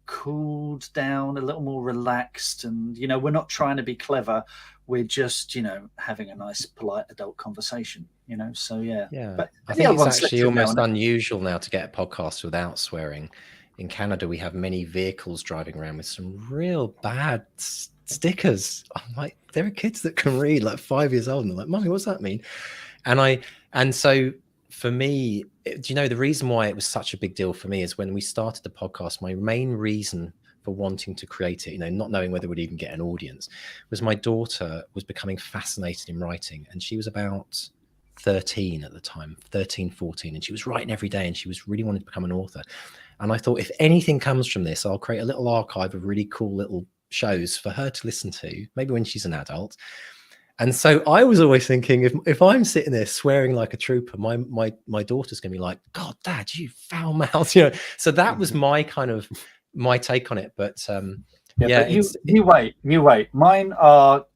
cooled down, a little more relaxed, and you know, we're not trying to be clever, we're just, you know, having a nice polite adult conversation, you know. So yeah, But I the think other it's one slips actually in now almost and then. unusual now to get a podcast without swearing. In Canada, we have many vehicles driving around with some real bad stickers. I'm like, there are kids that can read, like 5 years old, and they're like, "Mommy, what's that mean?" And so for me, do you know the reason why it was such a big deal for me is when we started the podcast, my main reason for wanting to create it, you know, not knowing whether we'd even get an audience, was my daughter was becoming fascinated in writing, and she was about 13 at the time, 13, 14, and she was writing every day, and she was really wanting to become an author. And I thought, if anything comes from this, I'll create a little archive of really cool little shows for her to listen to, maybe when she's an adult. And so I was always thinking, if I'm sitting there swearing like a trooper, my daughter's gonna be like, "God, Dad, you foul mouth," you know. So that was my take on it. But yeah, but you wait. Mine are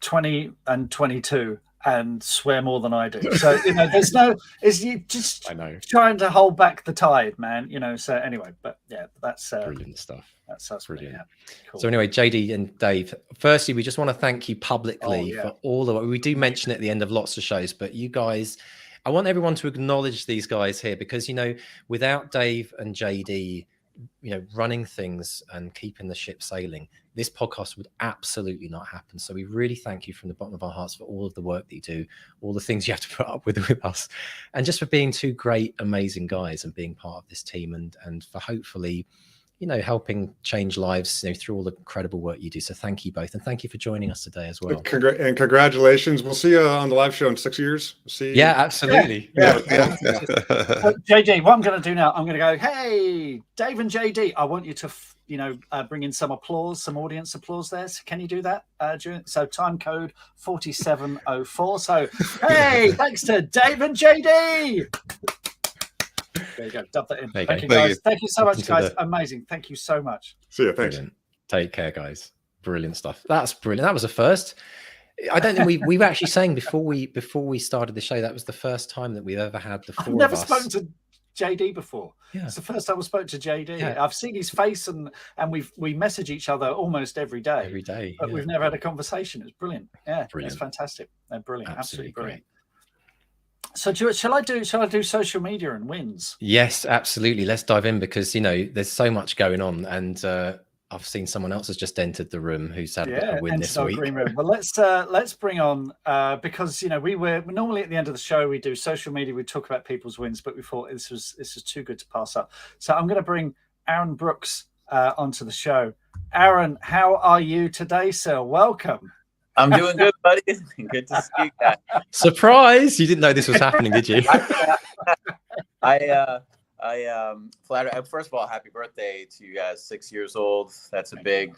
20 and 22 and swear more than I do. So you know, is you just I know, trying to hold back the tide, man. You know. So anyway, but yeah, that's brilliant stuff. That's Brilliant. Yeah, cool. So anyway, JD and Dave, firstly, we just want to thank you publicly for all the work. We do mention it at the end of lots of shows, but you guys, I want everyone to acknowledge these guys here, because, you know, without Dave and JD, you know, running things and keeping the ship sailing, this podcast would absolutely not happen. So we really thank you from the bottom of our hearts for all of the work that you do, all the things you have to put up with us, and just for being two great, amazing guys and being part of this team, and for hopefully, you know, helping change lives, you know, through all the incredible work you do. So thank you both, and thank you for joining us today as well. And congratulations. We'll see you on the live show in 6 years. See you. Yeah, absolutely. Yeah. JD, what I'm going to do now, I'm going to go, "Hey, Dave and JD, I want you to, you know, bring in some applause, some audience applause there. So can you do that? So time code 4704. So, hey, thanks to Dave and JD. There you go. Dub that in. Thank you, guys. Thank you so much, guys. Amazing. Thank you so much. See you. Thanks. Brilliant. Take care, guys. Brilliant stuff. That's brilliant. That was a first. I don't think we were actually saying before we started the show, that was the first time that we've ever had the four I've never of us. spoken to JD before. Yeah. It's the first time I spoke to JD. Yeah. I've seen his face, and we message each other almost every day. Every day. But we've never had a conversation. It's brilliant. Yeah, Brilliant. It's fantastic. They're brilliant. Absolutely brilliant. Great. So shall I do social media and wins? Yes, absolutely. Let's dive in, because, you know, there's so much going on, and I've seen someone else has just entered the room who's had a win this week. Green room. Well, let's bring on because, you know, we're normally at the end of the show we do social media, we talk about people's wins, but we thought this was too good to pass up. So I'm going to bring Aaron Brooks onto the show. Aaron, how are you today, sir? Welcome. I'm doing good, buddy. Good to see you guys. Surprise! You didn't know this was happening, did you? First of all, happy birthday to you guys. 6 years old. That's a big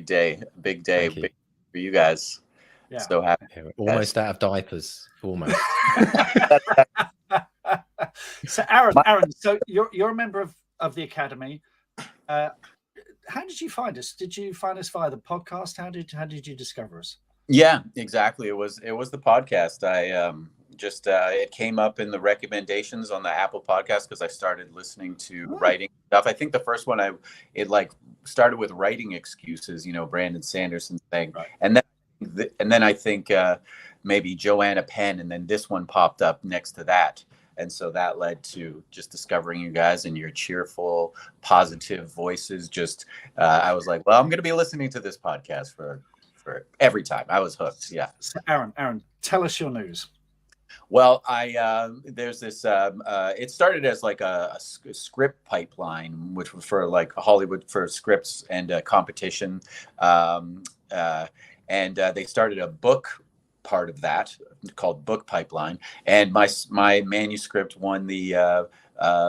day. Big day for you guys. Yeah. So happy. Yeah, we're almost out of diapers. Almost. So Aaron, so you're a member of the Academy. How did you find us? Did you find us via the podcast? How did you discover us? Yeah, exactly. It was the podcast. I it came up in the recommendations on the Apple podcast because I started listening to writing stuff. I think the first one it started with writing excuses, you know, Brandon Sanderson thing, right. and then I think maybe Joanna Penn, and then this one popped up next to that. And so that led to just discovering you guys and your cheerful, positive voices. Just I was like, well, I'm going to be listening to this podcast for every time. I was hooked. Yeah. So Aaron, tell us your news. Well, there's this. It started as like a script pipeline, which was for like Hollywood for scripts and competition, and they started a book part of that called Book Pipeline, and my manuscript won the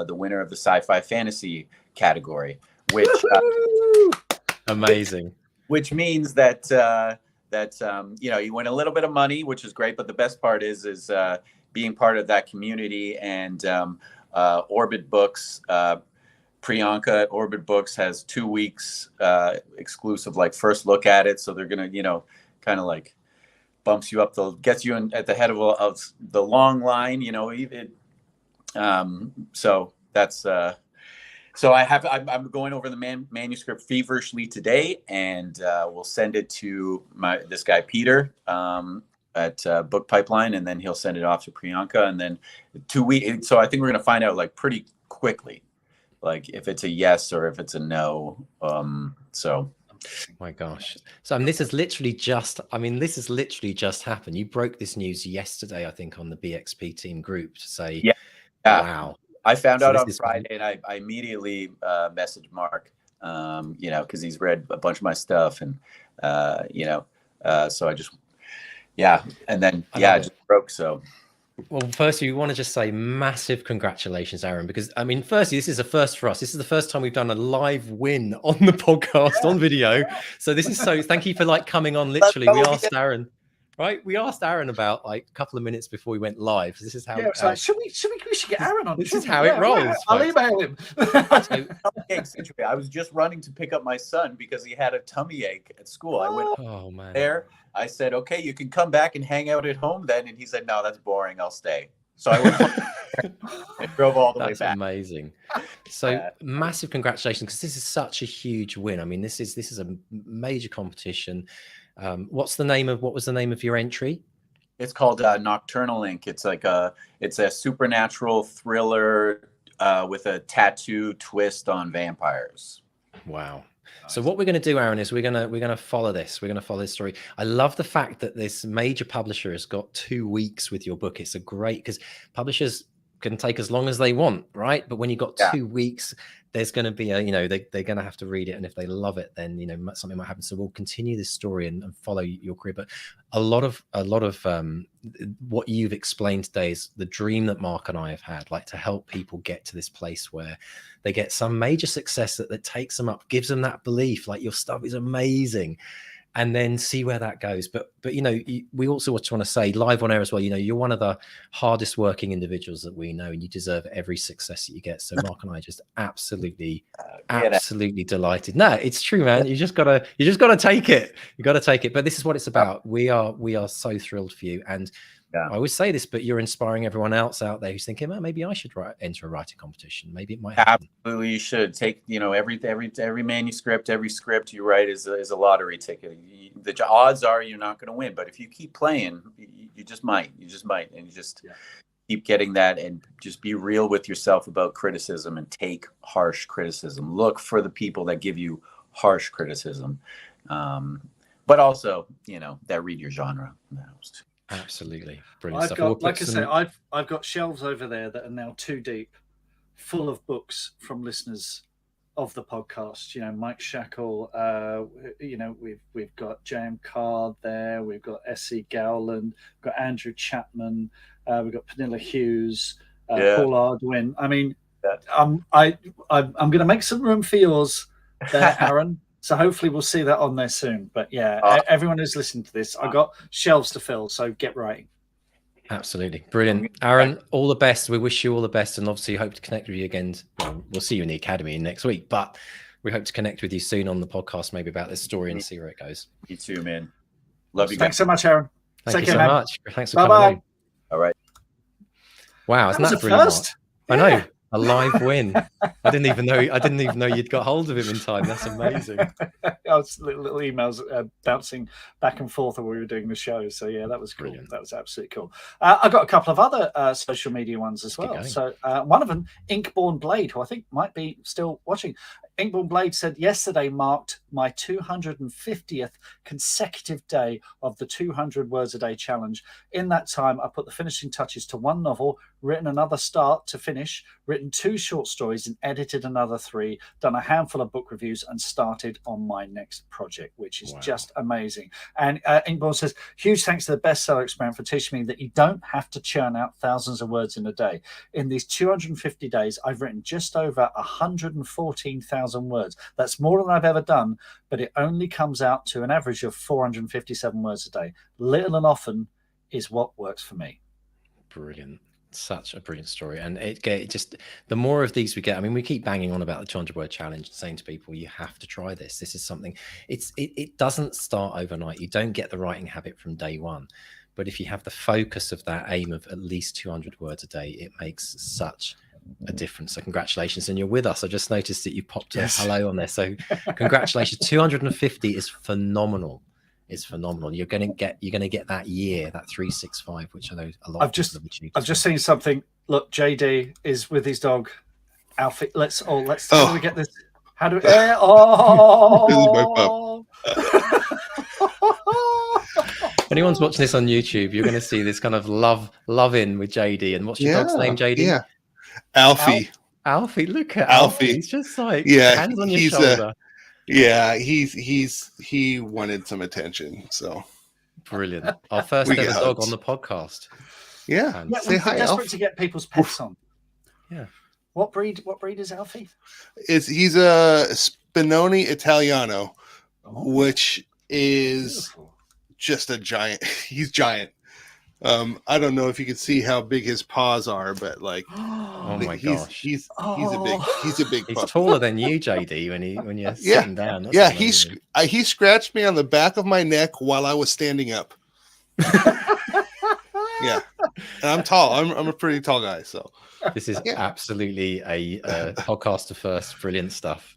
winner of the sci-fi fantasy category, which Amazing. which means that you win a little bit of money, which is great, but the best part is being part of that community. And Orbit Books, Priyanka at Orbit Books has 2 weeks exclusive like first look at it, so they're gonna kind of like bumps you up, gets you at the head of the long line, so that's so I'm going over the manuscript feverishly today, and we'll send it to this guy Peter at Book Pipeline, and then he'll send it off to Priyanka, and then 2 weeks. So I think we're going to find out like pretty quickly, like if it's a yes or if it's a no. So. Oh my gosh. So this has literally just happened. You broke this news yesterday, I think, on the BXP team group to say, yeah. Wow. I found out on Friday, and I immediately messaged Mark, because he's read a bunch of my stuff, and so I just, and then I just broke. So, well, firstly, we want to just say massive congratulations, Aaron, because firstly, this is a first for us. This is the first time we've done a live win on the podcast on video. So this is thank you for coming on. Literally, we asked Aaron. Right, we asked Aaron about like a couple of minutes before we went live. This is how. Yeah, so should we get Aaron on? This is how it rolls. I'll email him. I was just running to pick up my son because he had a tummy ache at school. I went there. I said, "Okay, you can come back and hang out at home then." And he said, "No, that's boring. I'll stay." So I went and drove all the way back. That's amazing. So massive congratulations, because this is such a huge win. This is a major competition. What was the name of your entry? It's called Nocturnal Ink. It's like it's a supernatural thriller with a tattoo twist on vampires. Wow. So what we're going to do, Aaron, is we're going to follow this. We're going to follow this story. I love the fact that this major publisher has got 2 weeks with your book. It's because publishers can take as long as they want, right? But when you've got 2 weeks, there's going to be they're going to have to read it, and if they love it, then something might happen. So we'll continue this story and follow your career. But a lot of what you've explained today is the dream that Mark and I have had, like to help people get to this place where they get some major success that takes them up, gives them that belief, like your stuff is amazing, and then see where that goes. But we also want to say live on air as well, you're one of the hardest working individuals that we know, and you deserve every success that you get. So Mark and I are just absolutely delighted. No, it's true, man. You just gotta take it. You got to take it. But this is what it's about. We are so thrilled for you. And I always say this, but you're inspiring everyone else out there who's thinking, well, maybe I should enter a writing competition. Maybe it might happen. Absolutely, you should take. Every manuscript, every script you write is a lottery ticket. The odds are you're not going to win, but if you keep playing, you just might. And you just keep getting that, and just be real with yourself about criticism, and take harsh criticism. Look for the people that give you harsh criticism, but also that read your genre. Absolutely brilliant stuff. I've got shelves over there that are now 2 deep, full of books from listeners of the podcast. Mike Shackle. We've got J.M. Card there. We've got S.E. Gowland. We've got Andrew Chapman. We've got Pernilla Hughes. Paul Ardwin. I'm going to make some room for yours there, Aaron. So hopefully we'll see that on there soon. But everyone who's listening to this, I've got shelves to fill, so get writing. Absolutely. Brilliant. Aaron, all the best. We wish you all the best, and obviously hope to connect with you again. Well, we'll see you in the academy next week, but we hope to connect with you soon on the podcast, maybe about this story, and see where it goes. You too, man. Love you guys. Thanks so much, Aaron. Thank you so much. Thanks for coming on. All right. Wow, isn't that brilliant? First? I know. A live win. I didn't even know you'd got hold of him in time. That's amazing. I was little emails bouncing back and forth while we were doing the show. So yeah, that was cool. Brilliant. That was absolutely cool. I got a couple of other social media ones as well. So one of them, Inkborn Blade, who I think might be still watching. Inkborn Blade said, yesterday marked my 250th consecutive day of the 200 words a day challenge. In that time, I put the finishing touches to one novel, written another start to finish, written 2 short stories and edited another 3, done a handful of book reviews and started on my next project, which is just amazing. And Inkborn says, huge thanks to the Bestseller experiment for teaching me that you don't have to churn out thousands of words in a day. In these 250 days, I've written just over 114,000 words. That's more than I've ever done, but it only comes out to an average of 457 words a day. Little and often is what works for me. Brilliant. Such a brilliant story. And it just, the more of these we get, I mean, we keep banging on about the 200 word challenge and saying to people, you have to try this. This is something, it doesn't start overnight. You don't get the writing habit from day one. But if you have the focus of that aim of at least 200 words a day, it makes such a difference. So congratulations. And you're with us. I just noticed that you popped a hello on there. So congratulations. 250 is phenomenal. It's phenomenal. You're going to get that year, that 365, which I know a lot. I've just seen something. Look, JD is with his dog Alfie. How do we get this? How do we? Oh. If anyone's watching this on YouTube, you're going to see this kind of love in with JD. And what's your dog's name, JD? Yeah, Alfie. Alfie. Look at Alfie. He's just like hands on your shoulder. He wanted some attention, so brilliant. Our first ever dog on the podcast. Yeah, say hi, desperate Alfie. to get people's pets on. Yeah. What breed is Alfie? He's a Spinoni Italiano, which is just a giant. He's giant. I don't know if you can see how big his paws are, but like, oh my gosh, he's a big. He's puppy. Taller than you, JD. When you're sitting down. That's he scratched me on the back of my neck while I was standing up. Yeah, and I'm tall. I'm a pretty tall guy, so this is absolutely a podcast of first. Brilliant stuff.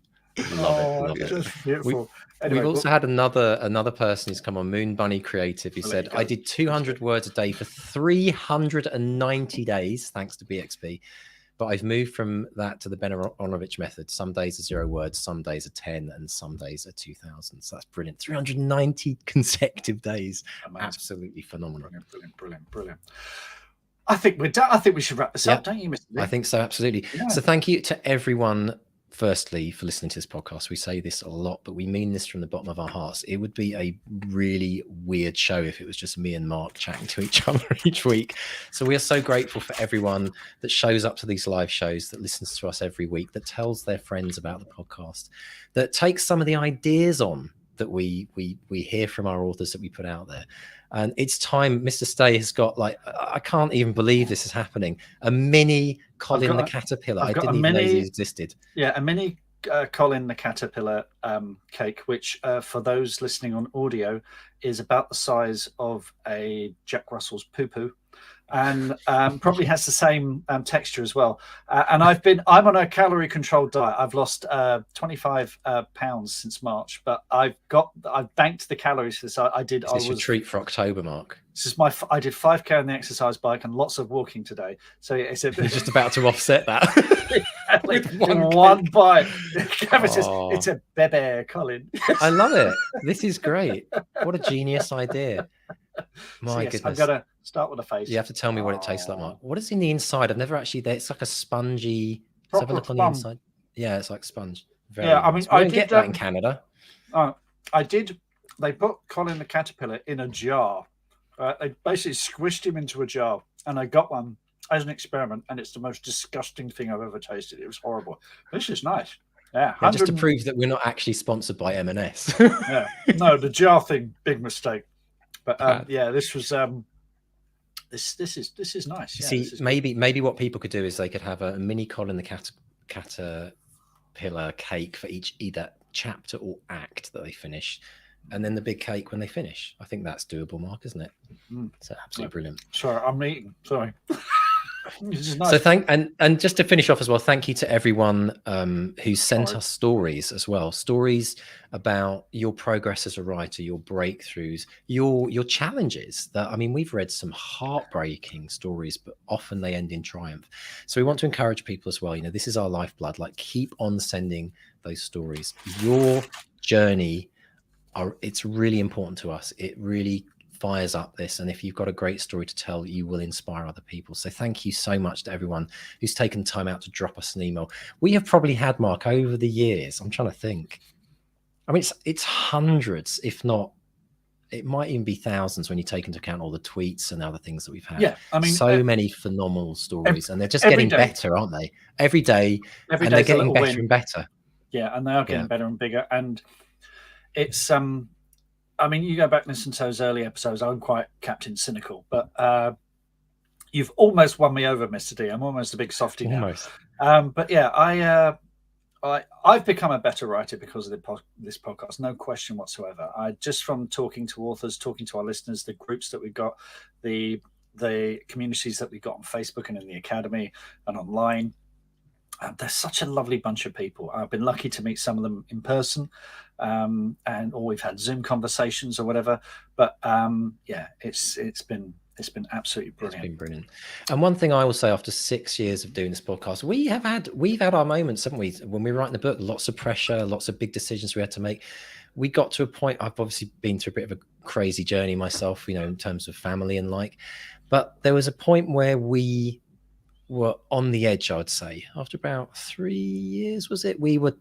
Love it. Just beautiful. Anyway, we've also had another person who's come on, Moon Bunny Creative, who said, I did 200 words a day for 390 days, thanks to BXB. But I've moved from that to the Ben Aronovich method. Some days are 0 words, some days are 10, and some days are 2,000. So that's brilliant. 390 consecutive days. Amazing. Absolutely phenomenal. Brilliant. I think we're done. I think we should wrap this up, don't you, Mr. B? I think so, absolutely. Yeah. So thank you to everyone, firstly, for listening to this podcast. We say this a lot, but we mean this from the bottom of our hearts. It would be a really weird show if it was just me and Mark chatting to each other each week. So we are so grateful for everyone that shows up to these live shows, that listens to us every week, that tells their friends about the podcast, that takes some of the ideas on that we hear from our authors that we put out there. And it's time. Mr. Stay has got, like, I can't even believe this is happening, a mini Colin the Caterpillar. I didn't even know these existed. Yeah, a mini Colin the Caterpillar cake, which for those listening on audio is about the size of a Jack Russell's poo-poo, and probably has the same texture as well. And I'm on a calorie controlled diet. I've lost 25 pounds since March, but I've banked the calories for this. Is this your treat for October, Mark? This is I did 5K on the exercise bike and lots of walking today. So it's you're just about to offset that. With one bite. Gavin says, it's a bebe, Colin. I love it. This is great. What a genius idea. My goodness. I'm going to start with a face. You have to tell me what it tastes like, Mark. What is in the inside? I've never actually, it's like a spongy. Let's have a look on the inside. Yeah, it's like sponge. I mean, I did get that in Canada. They put Colin the Caterpillar in a jar. They basically squished him into a jar, and I got one as an experiment, and it's the most disgusting thing I've ever tasted. It was horrible. This is nice. Yeah, just to prove that we're not actually sponsored by M&S. Yeah, no, the jar thing, big mistake. But this was this is nice. Yeah, see, maybe what people could do is they could have a mini Colin the Caterpillar cake for either chapter or act that they finish, and then the big cake when they finish. I think that's doable, Mark, isn't it? It's absolutely brilliant. Sorry, I'm eating. Sorry. Which is nice. So and just to finish off as well, thank you to everyone who sent us stories as well. Stories about your progress as a writer, your breakthroughs, your challenges. That, I mean, we've read some heartbreaking stories, but often they end in triumph. So we want to encourage people as well. You know, this is our lifeblood. Like, keep on sending those stories. Your journey, it's really important to us. It really fires up this, and if you've got a great story to tell, you will inspire other people. So thank you so much to everyone who's taken time out to drop us an email. We have probably had, Mark, over the years, I'm trying to think, I mean, it's hundreds, if not, it might even be thousands when you take into account all the tweets and other things that we've had. Yeah, I mean, so many phenomenal stories, and they're just getting better, aren't they? Every day, and they're getting better and better. Yeah, and they are getting better and bigger. And it's I mean, you go back and listen to those early episodes. I'm quite Captain Cynical, but you've almost won me over, Mr. D. I'm almost a big softie now. But yeah, I've become a better writer because of this podcast, no question whatsoever. Just from talking to authors, talking to our listeners, the groups that we've got, the communities that we've got on Facebook and in the academy and online. They're such a lovely bunch of people. I've been lucky to meet some of them in person, or we've had Zoom conversations or whatever. But yeah, it's been absolutely brilliant. It's been brilliant. And one thing I will say, after 6 years of doing this podcast, we've had our moments, haven't we? When we were writing the book, lots of pressure, lots of big decisions we had to make. We got to a point. I've obviously been through a bit of a crazy journey myself, you know, in terms of family and like. But there was a point where we were on the edge, I would say. After about 3 years, was it? We were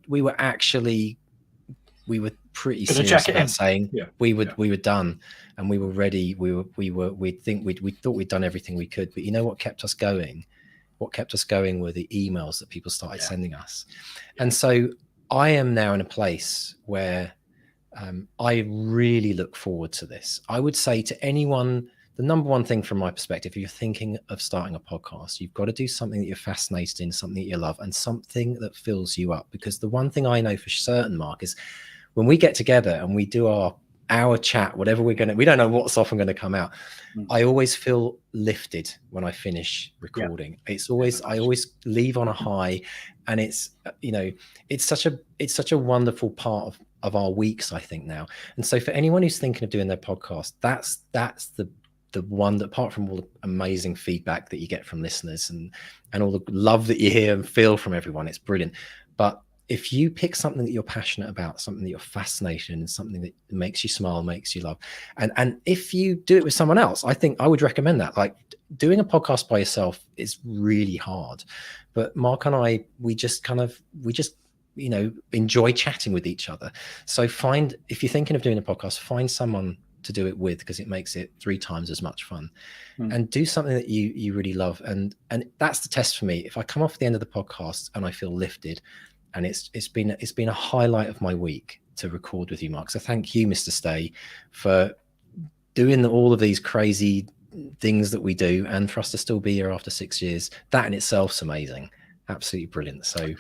pretty serious about saying we were done, and we were ready. We thought we'd done everything we could. But you know what kept us going? What kept us going were the emails that people started sending us. And so I am now in a place where I really look forward to this. I would say to anyone, the number one thing from my perspective, if you're thinking of starting a podcast, you've got to do something that you're fascinated in, something that you love, and something that fills you up. Because the one thing I know for certain, Mark, is when we get together and we do our chat, whatever we don't know what's often going to come out. I always feel lifted when I finish recording. It's always, I always leave on a high, and it's, you know, it's such a wonderful part of our weeks, I think, now. And so for anyone who's thinking of doing their podcast, that's the one that, apart from all the amazing feedback that you get from listeners and all the love that you hear and feel from everyone, it's brilliant. But if you pick something that you're passionate about, something that you're fascinated in, something that makes you smile, makes you laugh, and if you do it with someone else, I think I would recommend that. Like, doing a podcast by yourself is really hard, but Mark and I, we just you know, enjoy chatting with each other. So if you're thinking of doing a podcast, find someone to do it with, because it makes it 3 times as much fun. And do something that you really love, and that's the test for me. If I come off the end of the podcast and I feel lifted, and it's been a highlight of my week to record with you, Mark. So thank you, Mr. Stay, for doing all of these crazy things that we do, and for us to still be here after 6 years. That in itself is amazing, absolutely brilliant. So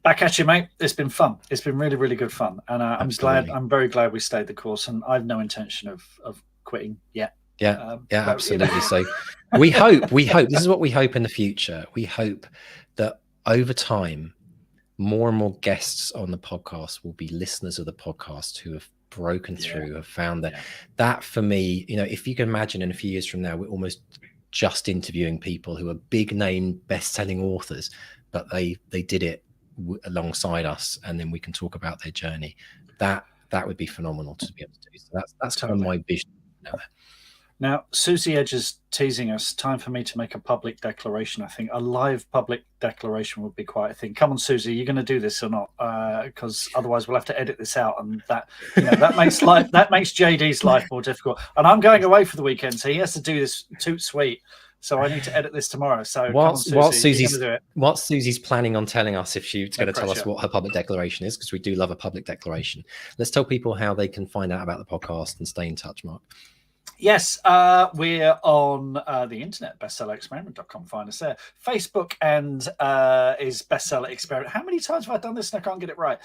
back at you, mate. It's been fun. It's been really, really good fun, and I'm very glad we stayed the course, and I've no intention of quitting yet. Absolutely. You know. So we hope this is what we hope in the future. We hope that over time, more and more guests on the podcast will be listeners of the podcast who have broken through, have found that for me, you know, if you can imagine in a few years from now, we're almost just interviewing people who are big name best-selling authors, but they did it alongside us, and then we can talk about their journey. That would be phenomenal to be able to do. So that's kind of my vision now. Susie Edge is teasing us. Time for me to make a public declaration. I think a live public declaration would be quite a thing. Come on, Susie, you're going to do this or not? Because otherwise we'll have to edit this out, and that makes JD's life more difficult. And I'm going away for the weekend, so he has to do this toot sweet. So I need to edit this tomorrow. So while Susie's planning on telling us if she's going to tell us what her public declaration is, because we do love a public declaration, let's tell people how they can find out about the podcast and stay in touch, Mark. Yes, we're on the internet, bestsellerexperiment.com. Find us there. Facebook and is Bestseller Experiment. How many times have I done this and I can't get it right?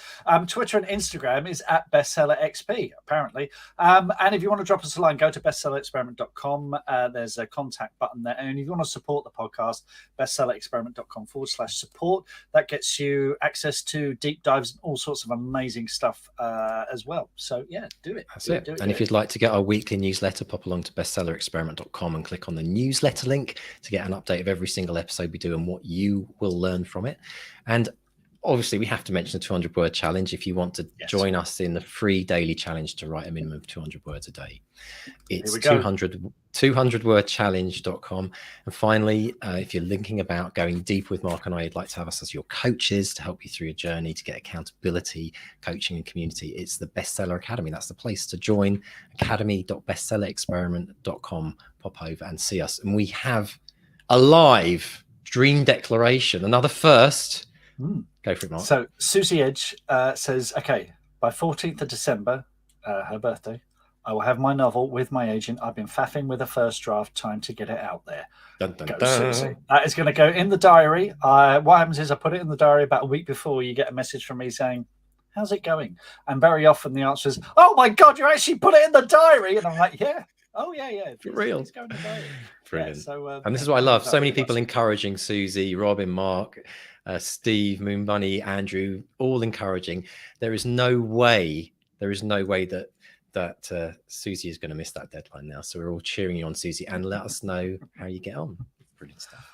Twitter and Instagram is at bestsellerxp, apparently. And if you want to drop us a line, go to bestsellerexperiment.com. There's a contact button there. And if you want to support the podcast, bestsellerexperiment.com/support. That gets you access to deep dives and all sorts of amazing stuff as well. So, yeah, do it. That's it. And if you'd like to get our weekly newsletter, pop along to bestsellerexperiment.com and click on the newsletter link to get an update of every single episode we do and what you will learn from it. And obviously, we have to mention the 200-word challenge. If you want to join us in the free daily challenge to write a minimum of 200 words a day, it's 200wordchallenge.com. And finally, if you're thinking about going deep with Mark and I, you'd like to have us as your coaches to help you through your journey to get accountability, coaching, and community, it's the Bestseller Academy. That's the place to join. academy.bestsellerexperiment.com. Pop over and see us. And we have a live dream declaration, another first. Go for it, Mark. So Susie Edge says, okay, by 14th of December, her birthday, I will have my novel with my agent. I've been faffing with a first draft. Time to get it out there. Dun, dun, Go, dun. Susie. That is going to go in the diary. What happens is I put it in the diary about a week before. You get a message from me saying, how's it going? And very often the answer is, oh my God, you actually put it in the diary. And I'm like, yeah. Oh, yeah, yeah. For real. It's going in the diary. Brilliant. Yeah, so, and this is what I love. So many people encouraging Susie, Robin, Mark, Steve, Moon Bunny, Andrew, all encouraging. There is no way that Susie is going to miss that deadline now. So we're all cheering you on, Susie, and let us know how you get on. Brilliant stuff.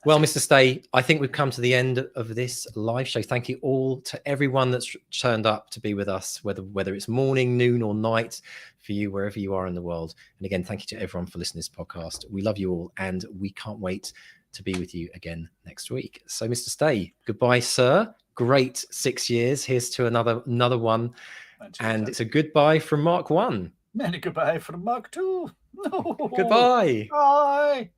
Well, Mr. Stay, I think we've come to the end of this live show. Thank you all to everyone that's turned up to be with us, whether it's morning, noon, or night for you, wherever you are in the world. And again, thank you to everyone for listening to this podcast. We love you all, and we can't wait to be with you again next week. So, Mr. Stay, goodbye, sir. Great 6 years. Here's to another one. And it's a goodbye from Mark 1. And a goodbye from Mark 2. No. Goodbye. Bye.